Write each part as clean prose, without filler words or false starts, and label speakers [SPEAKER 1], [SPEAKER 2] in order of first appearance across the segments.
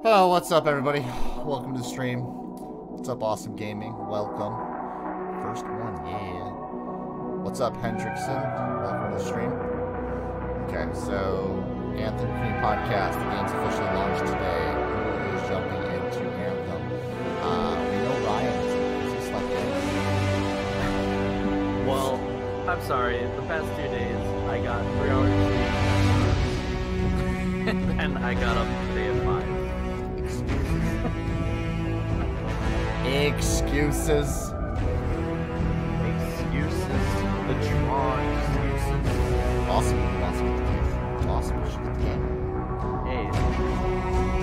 [SPEAKER 1] Oh, what's up, everybody? Welcome to the stream. What's up, Awesome Gaming? Welcome. First one, yeah. What's up, Hendrickson? Welcome to the stream. Okay, so Anthem Community Podcast. The game's officially launched today. Who is jumping into Anthem? We know Ryan is slept in.
[SPEAKER 2] Well, I'm sorry. The past 2 days, I got 3 hours sleep, and I got up today at 5.
[SPEAKER 1] Excuses.
[SPEAKER 2] The drawn excuses.
[SPEAKER 1] Awesome. Awesome. Get the game. Awesome. You should get the game.
[SPEAKER 2] Hey,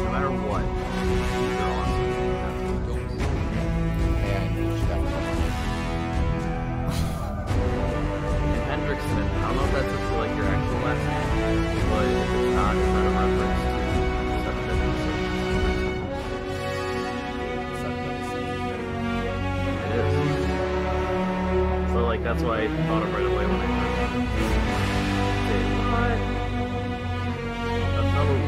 [SPEAKER 2] no matter what, you're awesome.
[SPEAKER 1] And you should definitely.
[SPEAKER 2] Hendrickson, I don't know if that's like your actual last name, but if it's not, is that a reference to 776? It is. So, like, that's why I thought of right away when I heard it. Say, what? That's not what we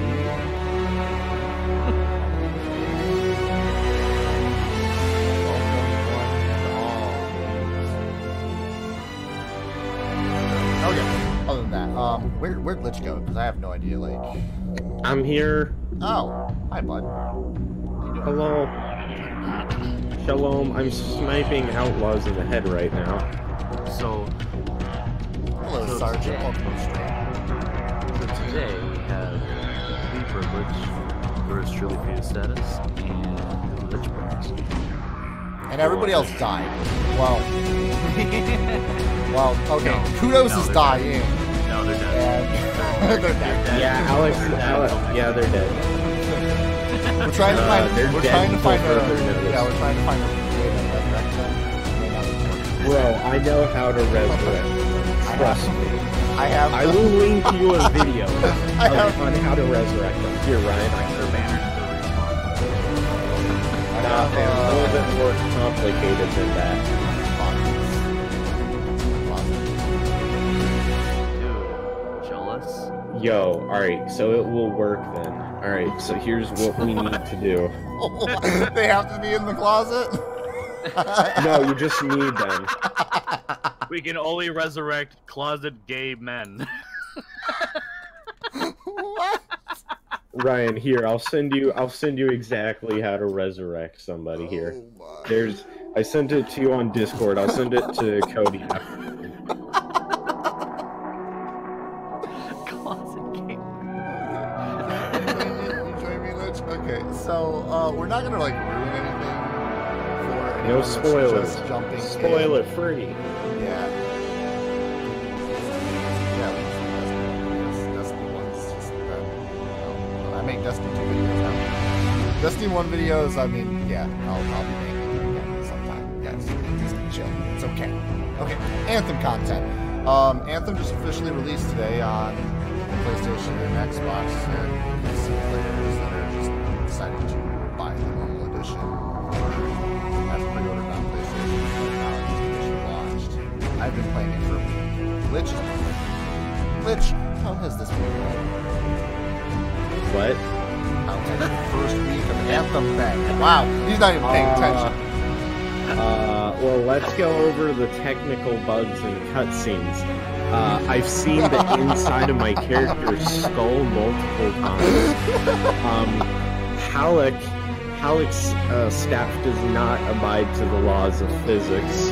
[SPEAKER 1] Oh yeah. Other than that, where'd Lich go? Because I have no idea. Like,
[SPEAKER 3] I'm here.
[SPEAKER 1] oh, hi, bud. How you doing?
[SPEAKER 3] Hello. Shalom. I'm sniping outlaws in the head right now.
[SPEAKER 2] So,
[SPEAKER 1] Hello,
[SPEAKER 2] So
[SPEAKER 1] Sergeant.
[SPEAKER 2] today-
[SPEAKER 1] Welcome to the stream.
[SPEAKER 2] so today we have the privilege, yours truly for your status, and the Lich Brothers.
[SPEAKER 1] And everybody else died. Well, okay.
[SPEAKER 2] No.
[SPEAKER 1] Kudos
[SPEAKER 2] No,
[SPEAKER 1] is
[SPEAKER 2] they're
[SPEAKER 1] dying.
[SPEAKER 2] No, they're dead.
[SPEAKER 1] And they're dead.
[SPEAKER 3] Yeah, Alex. Yeah, they're dead.
[SPEAKER 1] We're trying to find.
[SPEAKER 3] They're
[SPEAKER 1] We're
[SPEAKER 3] dead
[SPEAKER 1] trying to find
[SPEAKER 3] until
[SPEAKER 1] a.
[SPEAKER 3] further notice.
[SPEAKER 1] Yeah, we're trying to find a way to resurrect them. May not be working.
[SPEAKER 3] Bro, I know how to resurrect. Trust me.
[SPEAKER 1] I have.
[SPEAKER 3] I will link you a video
[SPEAKER 1] I have.
[SPEAKER 3] on how to resurrect them. Here, Ryan.
[SPEAKER 2] Their banners to respawn.
[SPEAKER 3] A little bit more complicated than that.
[SPEAKER 2] Dude, jealous?
[SPEAKER 3] Yo, alright, so it will work then. Alright, so here's what we need to do.
[SPEAKER 1] They have to be in the closet.
[SPEAKER 3] No, you just need them.
[SPEAKER 2] We can only resurrect closet gay men.
[SPEAKER 1] What?
[SPEAKER 3] Ryan, here, I'll send you exactly how to resurrect somebody here.
[SPEAKER 1] Oh my.
[SPEAKER 3] I sent it to you on Discord. I'll send it to Cody after.
[SPEAKER 2] Closet gay.
[SPEAKER 1] Okay, so we're not gonna like ruin anything for anyone
[SPEAKER 3] No
[SPEAKER 1] that's
[SPEAKER 3] spoilers.
[SPEAKER 1] just jumping
[SPEAKER 3] Spoiler
[SPEAKER 1] in.
[SPEAKER 3] free.
[SPEAKER 1] Yeah. Yeah, Destiny 1's just that. I make Destiny 2 videos now. Destiny 1 videos, I mean, yeah, I'll be making them again sometime. Guys, just chill. It's okay. Okay, Anthem content. Anthem just officially released today on PlayStation and Xbox, and you can see players that are just deciding to buy the normal edition or have pre-ordered on PlayStation and now it's officially launched. I've been playing it for a week. Lich is playing it. Lich, how has this been going?
[SPEAKER 3] What?
[SPEAKER 1] How has the first week of Anthem been? Wow, he's not even paying attention.
[SPEAKER 3] Well, let's go over the technical bugs and cutscenes. I've seen the inside of my character's skull multiple times. Halleck's staff does not abide to the laws of physics.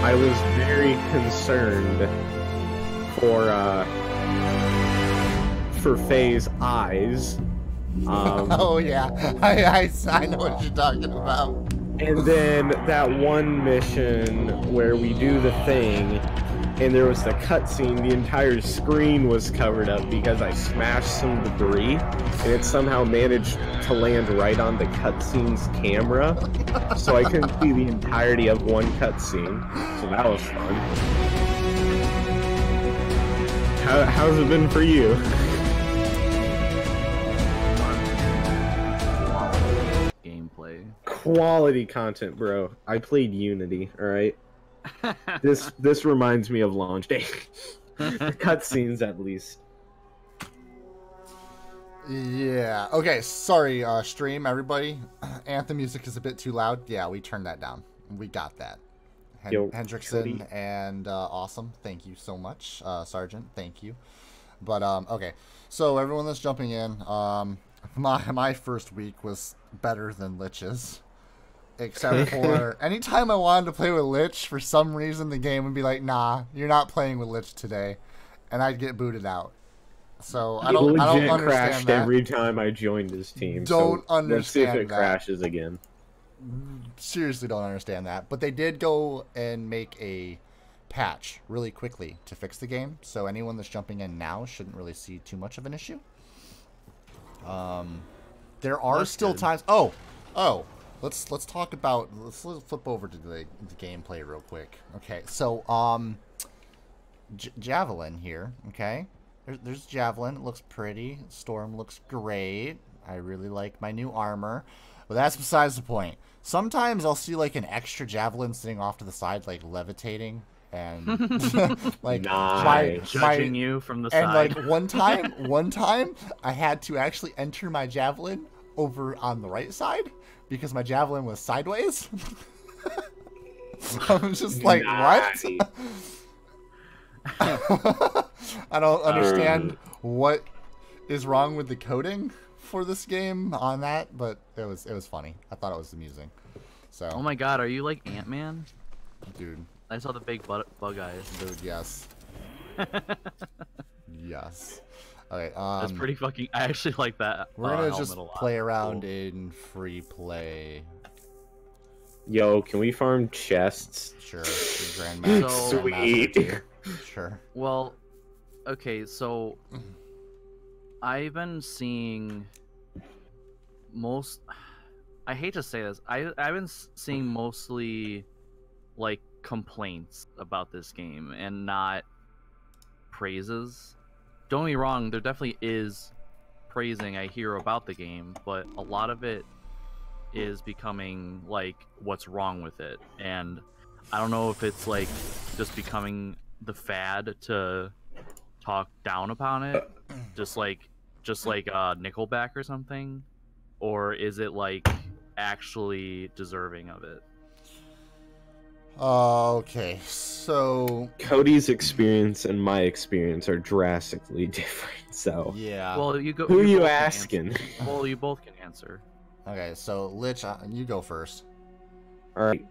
[SPEAKER 3] I was very concerned for Faye's eyes.
[SPEAKER 1] Oh yeah, I know what you're talking about.
[SPEAKER 3] And then that one mission where we do the thing, and there was the cutscene, the entire screen was covered up because I smashed some debris, and it somehow managed to land right on the cutscene's camera, so I couldn't see the entirety of one cutscene. So that was fun. How's it been for you?
[SPEAKER 2] Gameplay.
[SPEAKER 3] Quality content, bro. I played Unity, alright? This reminds me of launch day. The cutscenes, at least.
[SPEAKER 1] Yeah. Okay. Sorry, stream everybody. Anthem music is a bit too loud. Yeah, we turned that down. We got that.
[SPEAKER 3] Yo,
[SPEAKER 1] Hendrickson
[SPEAKER 3] Cody.
[SPEAKER 1] and awesome. Thank you so much, Sergeant. Thank you. But okay. So everyone that's jumping in, my first week was better than Lich's. Except for anytime I wanted to play with Lich, for some reason the game would be like, nah, you're not playing with Lich today. And I'd get booted out. So I don't understand
[SPEAKER 3] crashed
[SPEAKER 1] that.
[SPEAKER 3] every time I joined his team.
[SPEAKER 1] Don't
[SPEAKER 3] so
[SPEAKER 1] understand
[SPEAKER 3] let's see if it
[SPEAKER 1] that.
[SPEAKER 3] crashes again.
[SPEAKER 1] Seriously don't understand that. But they did go and make a patch really quickly to fix the game. So anyone that's jumping in now shouldn't really see too much of an issue. There are
[SPEAKER 2] That's
[SPEAKER 1] still
[SPEAKER 2] good.
[SPEAKER 1] times... Oh. Let's talk about... Let's flip over to the gameplay real quick. Okay, so, Javelin here, okay? There's Javelin. It looks pretty. Storm looks great. I really like my new armor. But that's besides the point. Sometimes I'll see, like, an extra Javelin sitting off to the side, like, levitating. And, like,
[SPEAKER 3] Nice.
[SPEAKER 2] Judging you from the
[SPEAKER 1] and,
[SPEAKER 2] side.
[SPEAKER 1] like, one time, I had to actually enter my Javelin over on the right side because my Javelin was sideways. I was just like,
[SPEAKER 3] Nice.
[SPEAKER 1] what? I don't understand what is wrong with the coding for this game on that, but it was funny. I thought it was amusing. So,
[SPEAKER 2] Oh my god, are you like Ant-Man?
[SPEAKER 1] dude,
[SPEAKER 2] I saw the big bug eyes.
[SPEAKER 1] dude, yes, yes. Okay,
[SPEAKER 2] That's pretty fucking... I actually like that
[SPEAKER 1] we're gonna
[SPEAKER 2] helmet
[SPEAKER 1] just
[SPEAKER 2] a lot.
[SPEAKER 1] play around in free play.
[SPEAKER 3] Yo, can we farm chests?
[SPEAKER 1] Sure, Grandmaster.
[SPEAKER 2] So-
[SPEAKER 3] Sweet.
[SPEAKER 1] Grandmaster too. Sure.
[SPEAKER 2] Well, okay, so... I've been seeing... I hate to say this. I've been seeing mostly, like, complaints about this game and not praises. Don't get me wrong, there definitely is praising I hear about the game, but a lot of it is becoming like what's wrong with it, and I don't know if it's like just becoming the fad to talk down upon it, just like Nickelback or something, or is it like actually deserving of it?
[SPEAKER 1] Okay, so
[SPEAKER 3] Cody's experience and my experience are drastically different. So,
[SPEAKER 1] yeah.
[SPEAKER 2] Well, you go.
[SPEAKER 3] who are you
[SPEAKER 2] both can
[SPEAKER 3] asking?
[SPEAKER 2] answer. Well, you both can answer.
[SPEAKER 1] Okay, so Lich, you go first.
[SPEAKER 3] All right.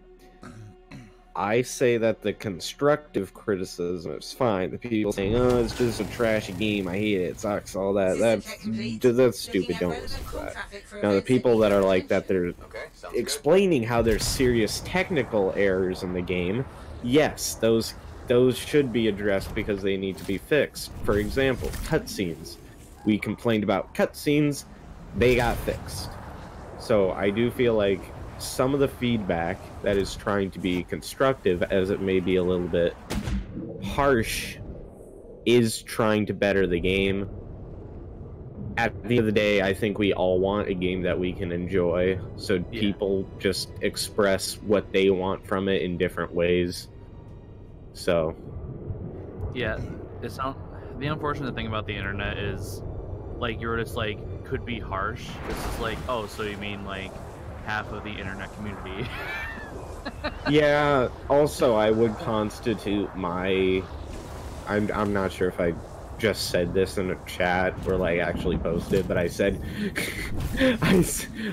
[SPEAKER 3] I say that the constructive criticism is fine. The people saying, "Oh, it's just a trashy game. I hate it. It sucks." All that. That's stupid. Don't listen to that. Now, the people that are like that, they're explaining how there's serious technical errors in the game. Yes, those should be addressed because they need to be fixed. For example, cutscenes. We complained about cutscenes. They got fixed. So I do feel like some of the feedback that is trying to be constructive, as it may be a little bit harsh, is trying to better the game. At the end of the day, I think we all want a game that we can enjoy, so people just express what they want from it in different ways. So,
[SPEAKER 2] Yeah, the unfortunate thing about the internet is, like, you're just like, could be harsh. This is like, oh, so you mean like half of the internet community?
[SPEAKER 3] yeah, also I would constitute my... I'm not sure if I just said this in a chat or like actually posted, but I said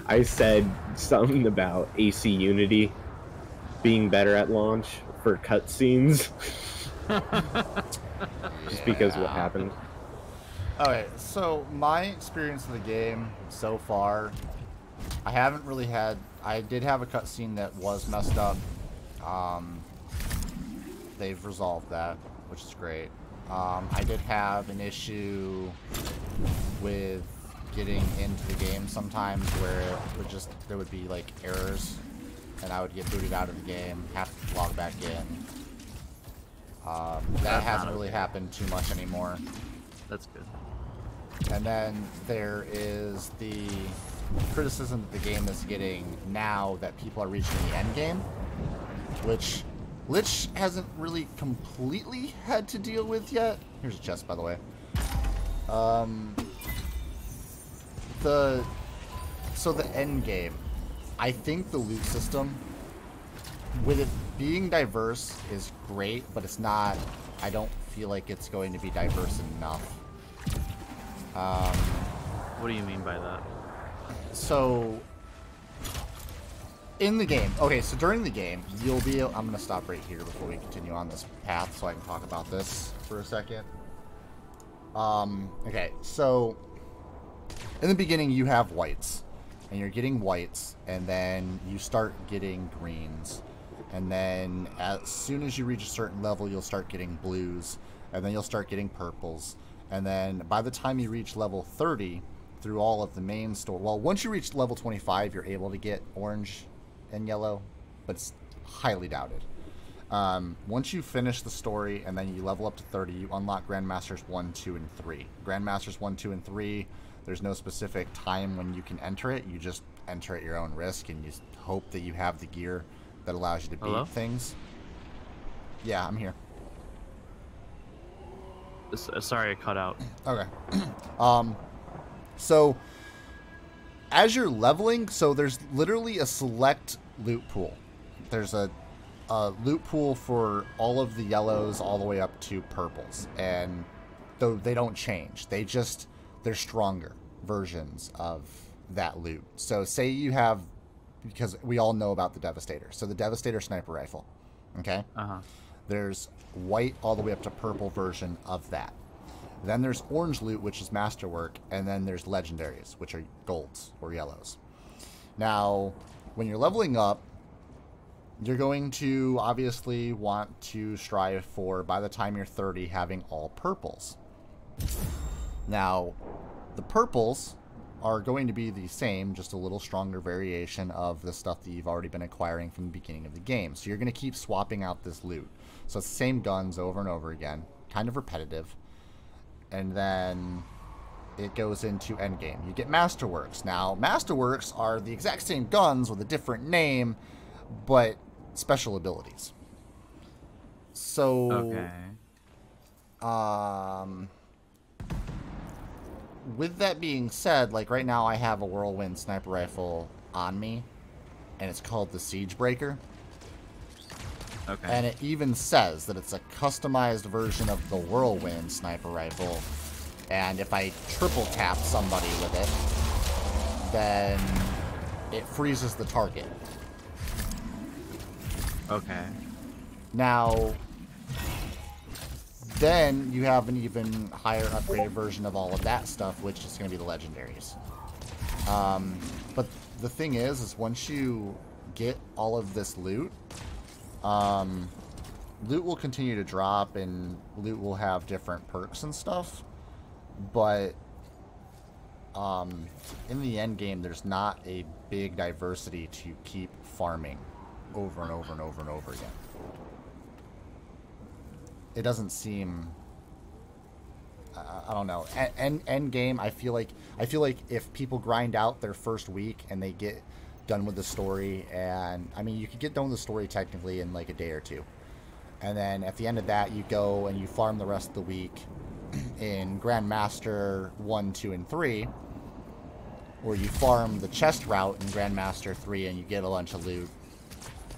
[SPEAKER 3] I said something about AC Unity being better at launch for cutscenes. Just because what happened.
[SPEAKER 1] Okay, so my experience of the game so far, I haven't really had... I did have a cutscene that was messed up. They've resolved that, which is great. I did have an issue with getting into the game sometimes where it would there would be like errors and I would get booted out of the game, have to log back in. That hasn't really happened too much anymore.
[SPEAKER 2] That's good.
[SPEAKER 1] And then there is the criticism that the game is getting now that people are reaching the end game, which Lich hasn't really completely had to deal with yet. Here's a chest, by the way. the end game, I think the loot system, with it being diverse, is great, but it's not. I don't feel like it's going to be diverse enough.
[SPEAKER 2] What do you mean by that?
[SPEAKER 1] So, in the game, okay, so during the game, you'll be. I'm gonna stop right here before we continue on this path, so I can talk about this for a second. Okay, so in the beginning, you have whites. And you're getting whites, and then you start getting greens. And then as soon as you reach a certain level, you'll start getting blues. And then you'll start getting purples. And then by the time you reach level 30, through all of the main store... Well, once you reach level 25, you're able to get orange and yellow. But it's highly doubted. Once you finish the story, and then you level up to 30, you unlock Grandmasters 1, 2, and 3. Grandmasters 1, 2, and 3... There's no specific time when you can enter it. You just enter at your own risk, and you hope that you have the gear that allows you to beat things. Yeah, I'm here.
[SPEAKER 2] Sorry, I cut out.
[SPEAKER 1] Okay. So, as you're leveling, so there's literally a select loot pool. There's a loot pool for all of the yellows all the way up to purples. And though they don't change, they're stronger versions of that loot. So say you have, because we all know about the Devastator. So the Devastator sniper rifle, okay? There's white all the way up to purple version of that. Then there's orange loot, which is Masterwork, and then there's legendaries, which are golds or yellows. Now, when you're leveling up, you're going to obviously want to strive for, by the time you're 30, having all purples. Now, the purples are going to be the same, just a little stronger variation of the stuff that you've already been acquiring from the beginning of the game. So you're going to keep swapping out this loot. So it's the same guns over and over again, kind of repetitive. And then it goes into Endgame. You get Masterworks. Now, Masterworks are the exact same guns with a different name, but special abilities. So, with that being said, like right now I have a Whirlwind sniper rifle on me, and it's called the Siege Breaker.
[SPEAKER 2] Okay.
[SPEAKER 1] And it even says that it's a customized version of the Whirlwind sniper rifle, and if I triple tap somebody with it, then it freezes the target.
[SPEAKER 2] Okay.
[SPEAKER 1] Now, then you have an even higher upgraded version of all of that stuff, which is going to be the legendaries. But the thing is once you get all of this loot, loot will continue to drop, and loot will have different perks and stuff. But in the end game, there's not a big diversity to keep farming over and over and over and over again. It doesn't seem, I don't know. End game, I feel like if people grind out their first week and they get done with the story, and I mean, you could get done with the story technically in like a day or two, and then at the end of that, you go and you farm the rest of the week in Grandmaster 1, 2, and 3, or you farm the chest route in Grandmaster 3 and you get a bunch of loot.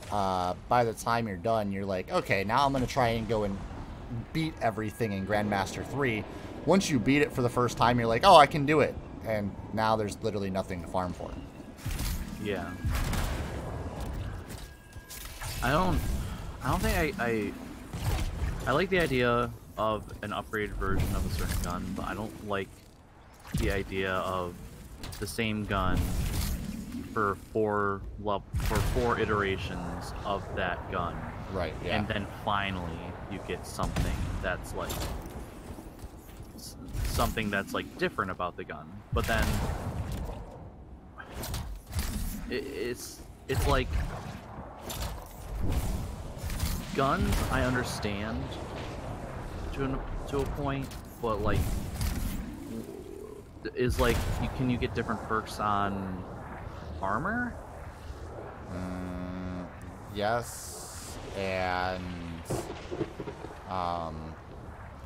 [SPEAKER 1] By the time you're done, you're like, okay, now I'm going to try and go and beat everything in Grandmaster 3. Once you beat it for the first time, you're like, oh, I can do it. And now there's literally nothing to farm for.
[SPEAKER 2] Yeah. I don't think I like the idea of an upgraded version of a certain gun, but I don't like the idea of the same gun for four iterations of that gun.
[SPEAKER 1] Right, yeah.
[SPEAKER 2] And then finally you get something that's like different about the gun. But then it's like guns I understand to a point, but like is like can you get different perks on armor?
[SPEAKER 1] Yes, and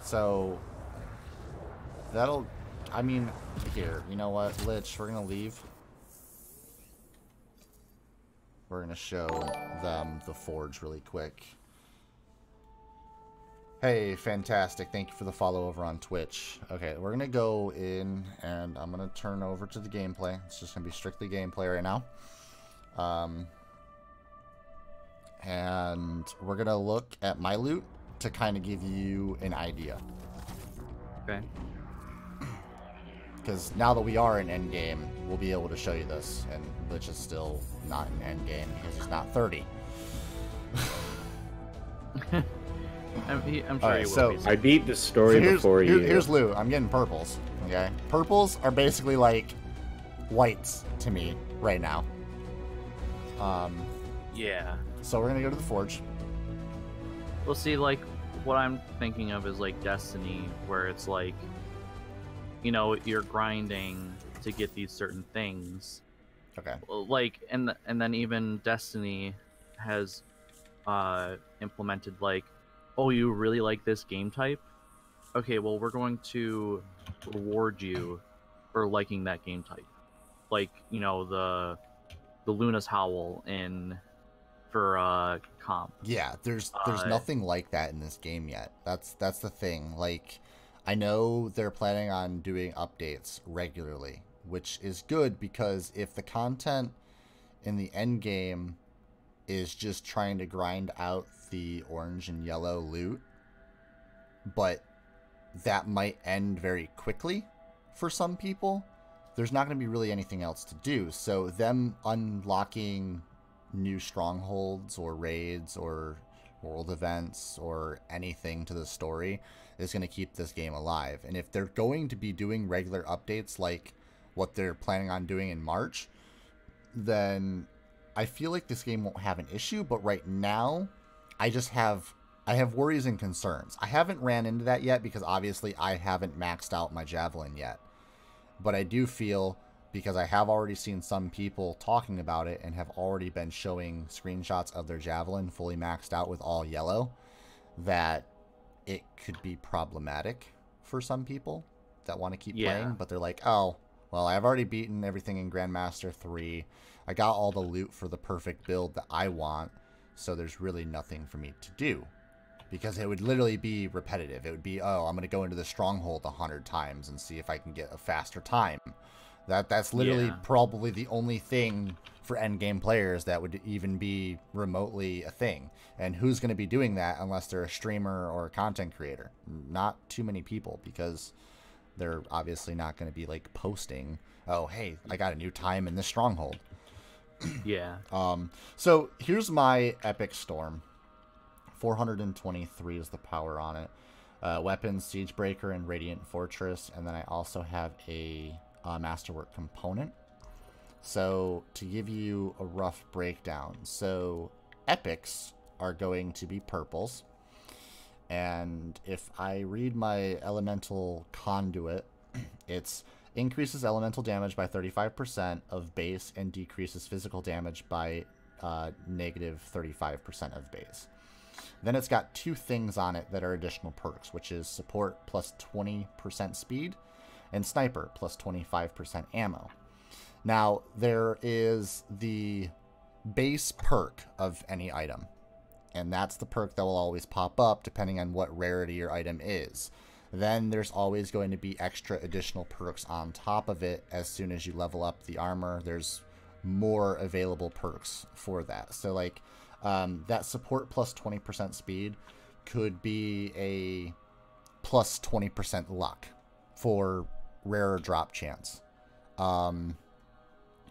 [SPEAKER 1] so that'll I mean, here, you know what, Lich, we're gonna leave. We're gonna show them the forge really quick. Hey, fantastic. Thank you for the follow over on Twitch. Okay, we're gonna go in and I'm gonna turn over to the gameplay. It's just gonna be strictly gameplay right now. And we're gonna look at my loot to kind of give you an idea.
[SPEAKER 2] Okay.
[SPEAKER 1] Because now that we are in Endgame, we'll be able to show you this. And Lich is still not in Endgame because he's not 30.
[SPEAKER 2] I'm sure
[SPEAKER 1] Alright,
[SPEAKER 2] he will
[SPEAKER 1] so
[SPEAKER 2] be.
[SPEAKER 3] I beat the story before you.
[SPEAKER 1] Here's loot. I'm getting purples. Okay, purples are basically like whites to me right now.
[SPEAKER 2] Yeah.
[SPEAKER 1] So we're gonna go to the forge.
[SPEAKER 2] Well, see, like, what I'm thinking of is like Destiny, where it's like, you know, you're grinding to get these certain things.
[SPEAKER 1] Okay.
[SPEAKER 2] Like, and then even Destiny has implemented like, oh, you really like this game type? Okay, well, we're going to reward you for liking that game type. Like, you know, the Luna's Howl for comp.
[SPEAKER 1] Yeah, there's nothing like that in this game yet. That's the thing. Like, I know they're planning on doing updates regularly, which is good because if the content in the end game is just trying to grind out the orange and yellow loot, but that might end very quickly for some people, there's not going to be really anything else to do. So them unlocking new strongholds or raids or world events or anything to the story is going to keep this game alive. And if they're going to be doing regular updates like what they're planning on doing in March, then I feel like this game won't have an issue. But right now, I have worries and concerns. I haven't ran into that yet because obviously I haven't maxed out my javelin yet. But I do feel, because I have already seen some people talking about it and have already been showing screenshots of their javelin fully maxed out with all yellow, that it could be problematic for some people that want to keep playing. But they're like, oh, well, I've already beaten everything in Grandmaster 3. I got all the loot for the perfect build that I want, so there's really nothing for me to do. Because it would literally be repetitive. It would be, oh, I'm going to go into the stronghold 100 times and see if I can get a faster time. That's literally probably the only thing for endgame players that would even be remotely a thing. And who's going to be doing that unless they're a streamer or a content creator? Not too many people, because they're obviously not going to be like posting, oh, hey, I got a new time in this stronghold.
[SPEAKER 2] Yeah.
[SPEAKER 1] So here's my Epic Storm. 423 is the power on it. Weapons, Siegebreaker, and Radiant Fortress. And then I also have a Masterwork component. So to give you a rough breakdown, so epics are going to be purples. And if I read my elemental conduit, it's increases elemental damage by 35% of base and decreases physical damage by negative 35% of base. Then it's got two things on it that are additional perks, which is support plus 20% speed and sniper plus 25% ammo. Now, there is the base perk of any item, and that's the perk that will always pop up depending on what rarity your item is. Then there's always going to be extra additional perks on top of it. As soon as you level up the armor, there's more available perks for that. So like that support plus 20% speed could be a plus 20% luck for rarer drop chance.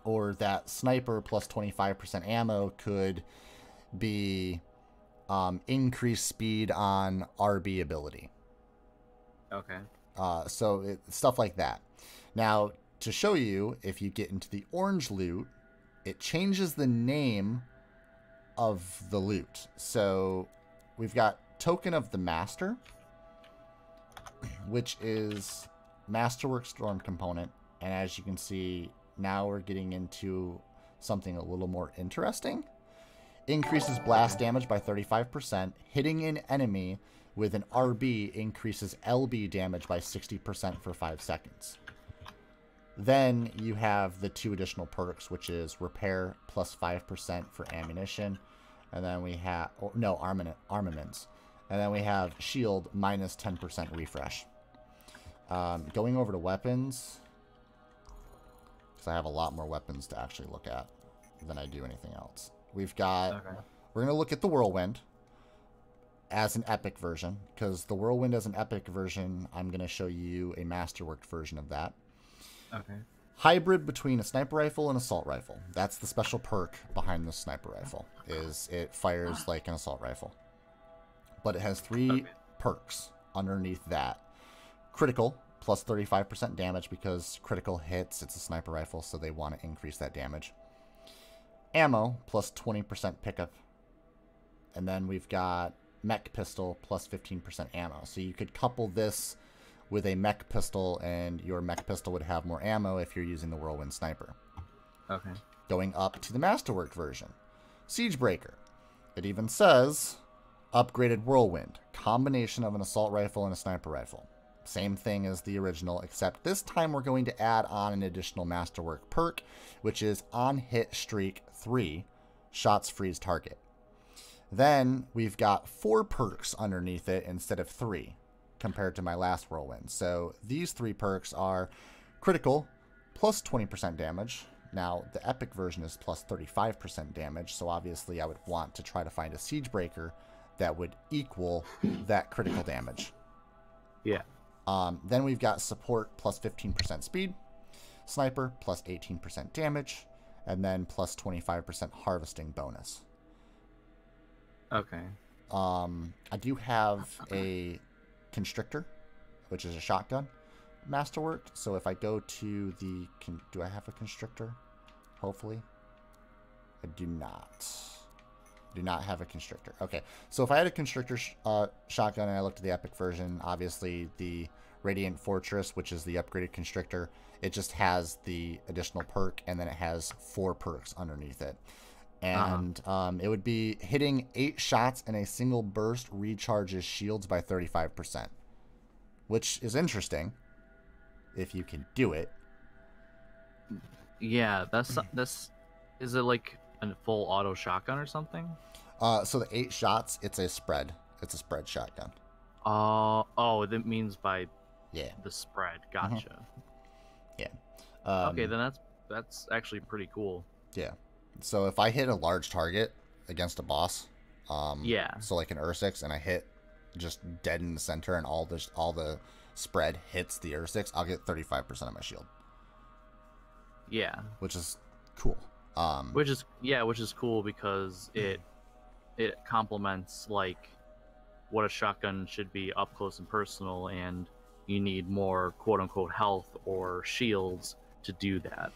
[SPEAKER 1] Or that sniper plus 25% ammo could be increased speed on RB ability.
[SPEAKER 2] Okay.
[SPEAKER 1] So stuff like that. Now, to show you, if you get into the orange loot, it changes the name of the loot. So we've got Token of the Master, which is Masterwork Storm component. And as you can see, now we're getting into something a little more interesting. Increases blast damage by 35%. Hitting an enemy with an RB increases LB damage by 60% for 5 seconds. Then you have the 2 additional perks, which is repair plus 5% for ammunition. And then we have, armaments. And then we have shield minus 10% refresh. Going over to weapons, because I have a lot more weapons to actually look at than I do anything else. We've got, we're going to look at the Whirlwind as an epic version, because the Whirlwind as an epic version, I'm going to show you a Masterwork version of that.
[SPEAKER 2] Okay.
[SPEAKER 1] Hybrid between a sniper rifle and assault rifle. That's the special perk behind the sniper rifle, is it fires like an assault rifle. But it has 3 perks underneath that. Critical, plus 35% damage, because critical hits, it's a sniper rifle, so they want to increase that damage. Ammo, plus 20% pickup. And then we've got mech pistol, plus 15% ammo. So you could couple this with a mech pistol, and your mech pistol would have more ammo if you're using the Whirlwind Sniper.
[SPEAKER 2] Okay.
[SPEAKER 1] Going up to the Masterwork version. Siegebreaker. It even says upgraded Whirlwind. Combination of an assault rifle and a sniper rifle. Same thing as the original, except this time we're going to add on an additional Masterwork perk, which is on hit streak 3, shots freeze target. Then we've got 4 perks underneath it instead of 3, compared to my last Whirlwind. So these 3 perks are critical, plus 20% damage. Now, the epic version is plus 35% damage, so obviously I would want to try to find a Siegebreaker that would equal that critical damage.
[SPEAKER 2] Yeah.
[SPEAKER 1] Then we've got support, plus 15% speed, sniper, plus 18% damage, and then plus 25% harvesting bonus.
[SPEAKER 2] Okay.
[SPEAKER 1] I do have a Constrictor, which is a shotgun Masterwork. So if I go to the... do I have a Constrictor? Hopefully. I do not. Do not have a Constrictor. Okay, so if I had a Constrictor shotgun and I looked at the epic version, obviously the Radiant Fortress, which is the upgraded Constrictor, it just has the additional perk, and then it has 4 perks underneath it. And it would be hitting 8 shots in a single burst recharges shields by 35%, which is interesting if you can do it.
[SPEAKER 2] Yeah, that's is it like a full auto shotgun or something?
[SPEAKER 1] So the 8 shots, it's a spread. It's a spread shotgun.
[SPEAKER 2] Oh, that means by the spread. Gotcha.
[SPEAKER 1] Yeah.
[SPEAKER 2] Okay, then that's actually pretty cool.
[SPEAKER 1] Yeah. So if I hit a large target against a boss, so like an Ursix, and I hit just dead in the center, and all the spread hits the Ursix, I'll get 35% of my shield.
[SPEAKER 2] Yeah.
[SPEAKER 1] Which is cool.
[SPEAKER 2] Which is cool because it complements like what a shotgun should be up close and personal, and you need more quote unquote health or shields to do that.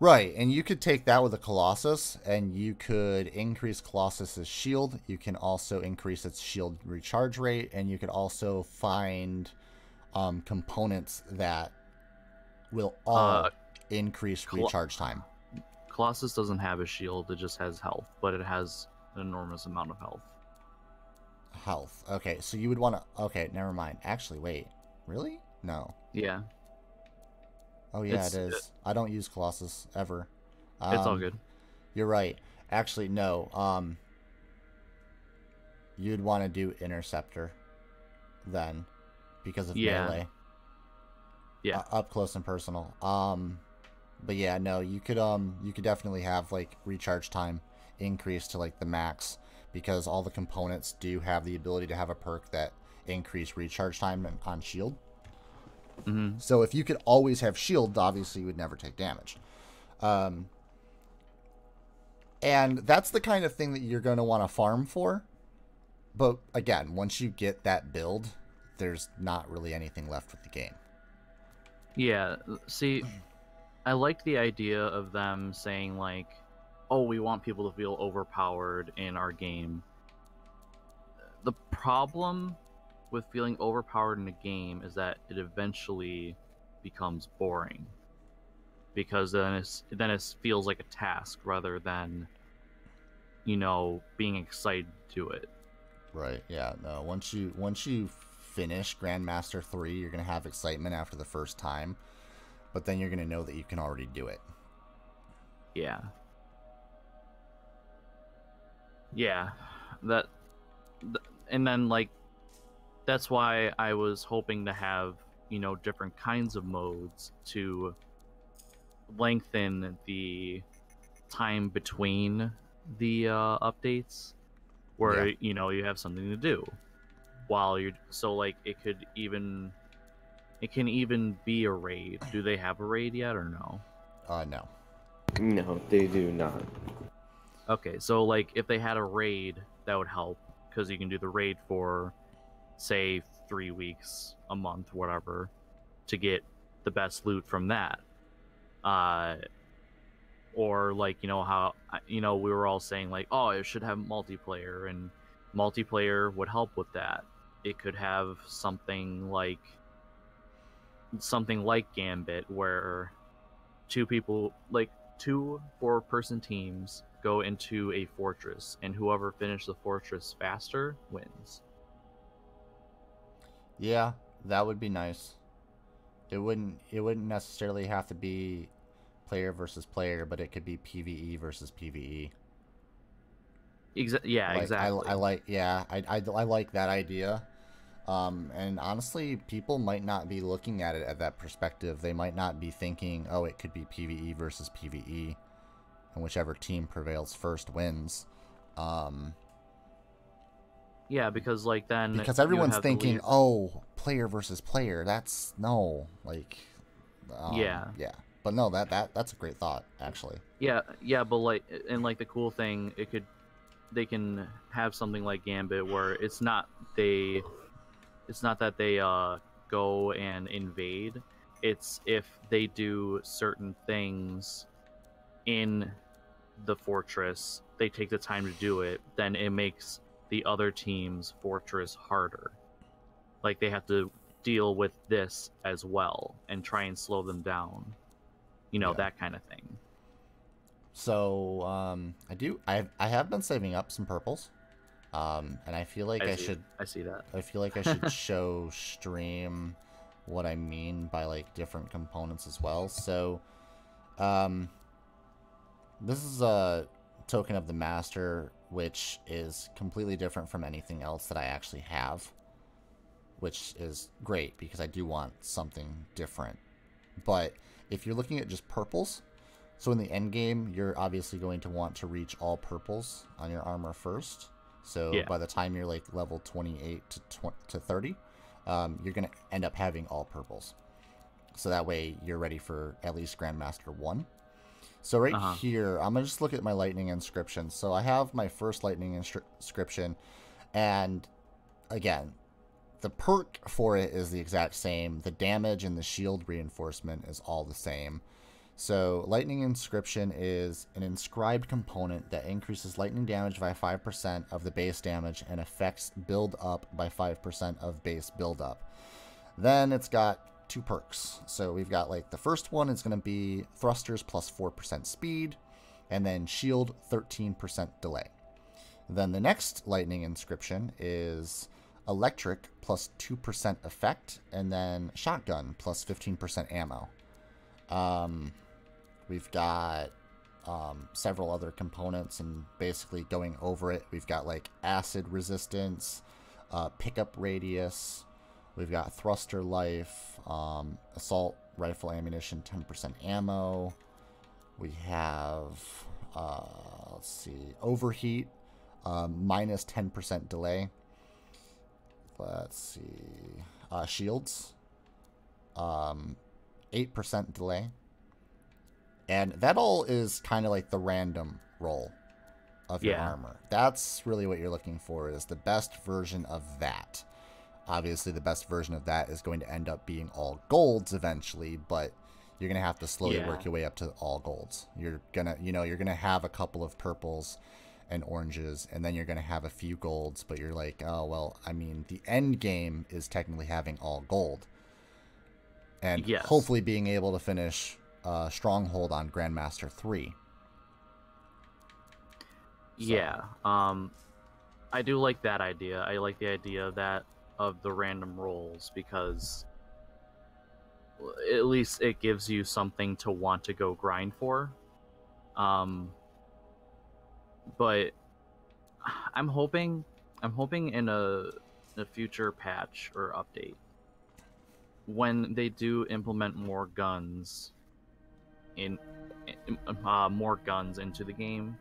[SPEAKER 1] Right, and you could take that with a Colossus, and you could increase Colossus's shield. You can also increase its shield recharge rate, and you could also find components that will all increase recharge time.
[SPEAKER 2] Colossus doesn't have a shield, it just has health, but it has an enormous amount of health.
[SPEAKER 1] Okay, so you would want to... Okay, never mind. Actually, wait. Really? No.
[SPEAKER 2] Yeah.
[SPEAKER 1] Oh, yeah, it is. I don't use Colossus ever.
[SPEAKER 2] It's all good.
[SPEAKER 1] You're right. Actually, no. You'd want to do Interceptor then, because of melee.
[SPEAKER 2] Yeah.
[SPEAKER 1] Up close and personal. But yeah, no, you could definitely have like recharge time increase to like the max, because all the components do have the ability to have a perk that increase recharge time on shield.
[SPEAKER 2] Mm-hmm.
[SPEAKER 1] So if you could always have shield, obviously you would never take damage. And that's the kind of thing that you're going to want to farm for. But again, once you get that build, there's not really anything left with the game.
[SPEAKER 2] Yeah, see, I like the idea of them saying like, oh, we want people to feel overpowered in our game. The problem with feeling overpowered in a game is that it eventually becomes boring, because then it feels like a task rather than, you know, being excited to do it.
[SPEAKER 1] Right. Yeah. No. Once you finish Grandmaster 3, you're gonna have excitement after the first time. but then you're going to know that you can already do it.
[SPEAKER 2] Yeah. Yeah. And then, like, that's why I was hoping to have, you know, different kinds of modes to lengthen the time between the updates, where you know, you have something to do while you're, so like it can even be a raid. Do they have a raid yet or no?
[SPEAKER 1] No.
[SPEAKER 3] No, they do not.
[SPEAKER 2] Okay, so like if they had a raid, that would help, because you can do the raid for, say, 3 weeks, a month, whatever, to get the best loot from that. Or like, you know, how, you know, we were all saying like, oh, it should have multiplayer, and multiplayer would help with that. It could have something like Gambit, where two people, like 2 4-person teams, go into a fortress, and whoever finishes the fortress faster wins.
[SPEAKER 1] Yeah, that would be nice. It wouldn't necessarily have to be player versus player, but it could be PvE versus PvE.
[SPEAKER 2] Yeah,
[SPEAKER 1] like,
[SPEAKER 2] exactly.
[SPEAKER 1] I like that idea. And honestly, people might not be looking at it at that perspective. They might not be thinking, oh, it could be PvE versus PvE, and whichever team prevails first wins.
[SPEAKER 2] Yeah, because like then,
[SPEAKER 1] because everyone's thinking, oh, player versus player. That's no, like,
[SPEAKER 2] yeah.
[SPEAKER 1] But no, that's a great thought, actually.
[SPEAKER 2] Yeah, but like, and like the cool thing, they can have something like Gambit, where it's not that they go and invade. It's if they do certain things in the fortress, they take the time to do it, then it makes the other team's fortress harder. Like, they have to deal with this as well and try and slow them down. You know, that kind of thing.
[SPEAKER 1] So, I have been saving up some purples. And I feel like I should show stream what I mean by like different components as well. So, this is a token of the master, which is completely different from anything else that I actually have, which is great because I do want something different. But if you're looking at just purples, so in the end game, you're obviously going to want to reach all purples on your armor first. So by the time you're like level 28 to 30, you're going to end up having all purples. So that way you're ready for at least Grandmaster 1. So here, I'm going to just look at my lightning inscription. So I have my first lightning inscription, and again, the perk for it is the exact same. The damage and the shield reinforcement is all the same. So lightning inscription is an inscribed component that increases lightning damage by 5% of the base damage and affects build up by 5% of base build up. Then it's got 2 perks. So we've got like the first one is going to be thrusters plus 4% speed, and then shield 13% delay. Then the next lightning inscription is electric plus 2% effect, and then shotgun plus 15% ammo. We've got several other components, and basically going over it, we've got like acid resistance, pickup radius, we've got thruster life, assault rifle ammunition 10% ammo, we have let's see, overheat, minus 10% delay, let's see, shields, 8% delay. And that all is kind of like the random roll of your armor. That's really what you're looking for, is the best version of that. Obviously, the best version of that is going to end up being all golds eventually, but you're going to have to slowly work your way up to all golds. You're going to, you're going to have a couple of purples and oranges, and then you're going to have a few golds, but you're like, oh, well, I mean, the end game is technically having all gold. And hopefully being able to finish Stronghold on Grandmaster 3.
[SPEAKER 2] So. I do like that idea. I like the idea of the random rolls, because at least it gives you something to want to go grind for. But I'm hoping in a future patch or update, when they do implement more guns more guns into the game,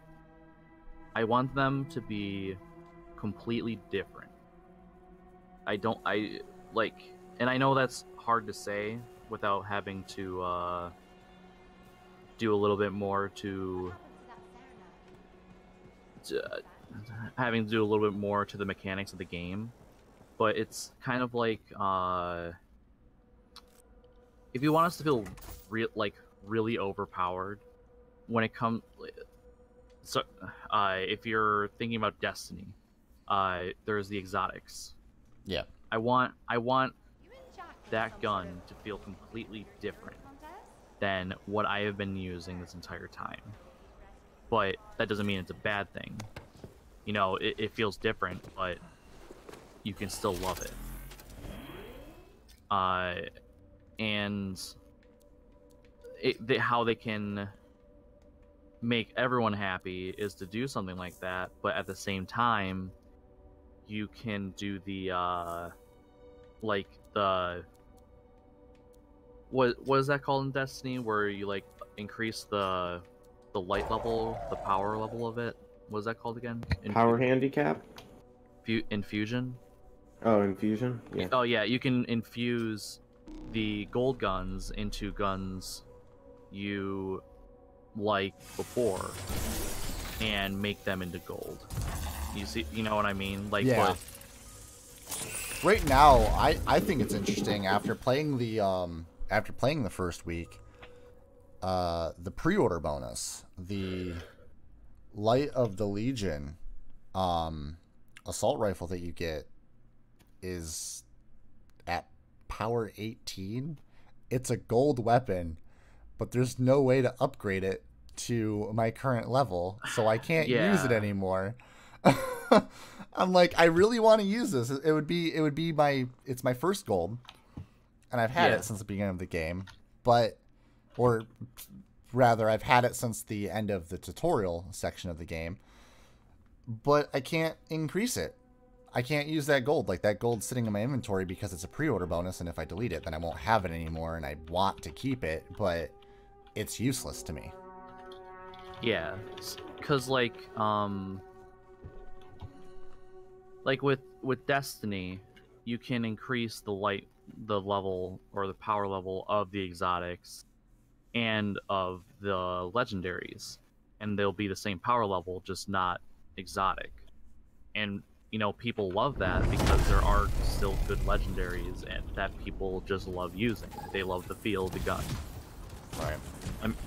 [SPEAKER 2] I want them to be completely different. And I know that's hard to say without having to do a little bit more to having to do a little bit more to the mechanics of the game, but it's kind of like if you want us to feel really overpowered when it comes, so if you're thinking about Destiny, there's the exotics.
[SPEAKER 1] Yeah.
[SPEAKER 2] I want that gun to feel completely different than what I have been using this entire time. But that doesn't mean it's a bad thing. You know, it feels different, but you can still love it. And how they can make everyone happy is to do something like that, but at the same time, you can do the what is that called in Destiny, where you like increase the light level, the power level of it? What is that called again?
[SPEAKER 3] Power handicap?
[SPEAKER 2] Infusion?
[SPEAKER 3] Oh, infusion? Yeah.
[SPEAKER 2] Oh yeah, you can infuse the gold guns into guns you like before and make them into gold. You know what I mean? Like,
[SPEAKER 1] yeah.
[SPEAKER 2] What...
[SPEAKER 1] Right now, I think it's interesting after playing the first week, the pre-order bonus, the Light of the Legion assault rifle that you get is at power 18. It's a gold weapon, but there's no way to upgrade it to my current level, so I can't use it anymore. I'm like, I really want to use this. It would be it's my first gold, and I've had it since the beginning of the game, or rather, I've had it since the end of the tutorial section of the game, but I can't increase it. I can't use that gold. Like, that gold's sitting in my inventory because it's a pre-order bonus, and if I delete it, then I won't have it anymore, and I want to keep it, but it's useless to me.
[SPEAKER 2] Yeah, because like with Destiny, you can increase the level or the power level of the exotics and of the legendaries, and they'll be the same power level, just not exotic. And you know, people love that because there are still good legendaries and that people just love using. They love the feel of the gun.
[SPEAKER 1] Right.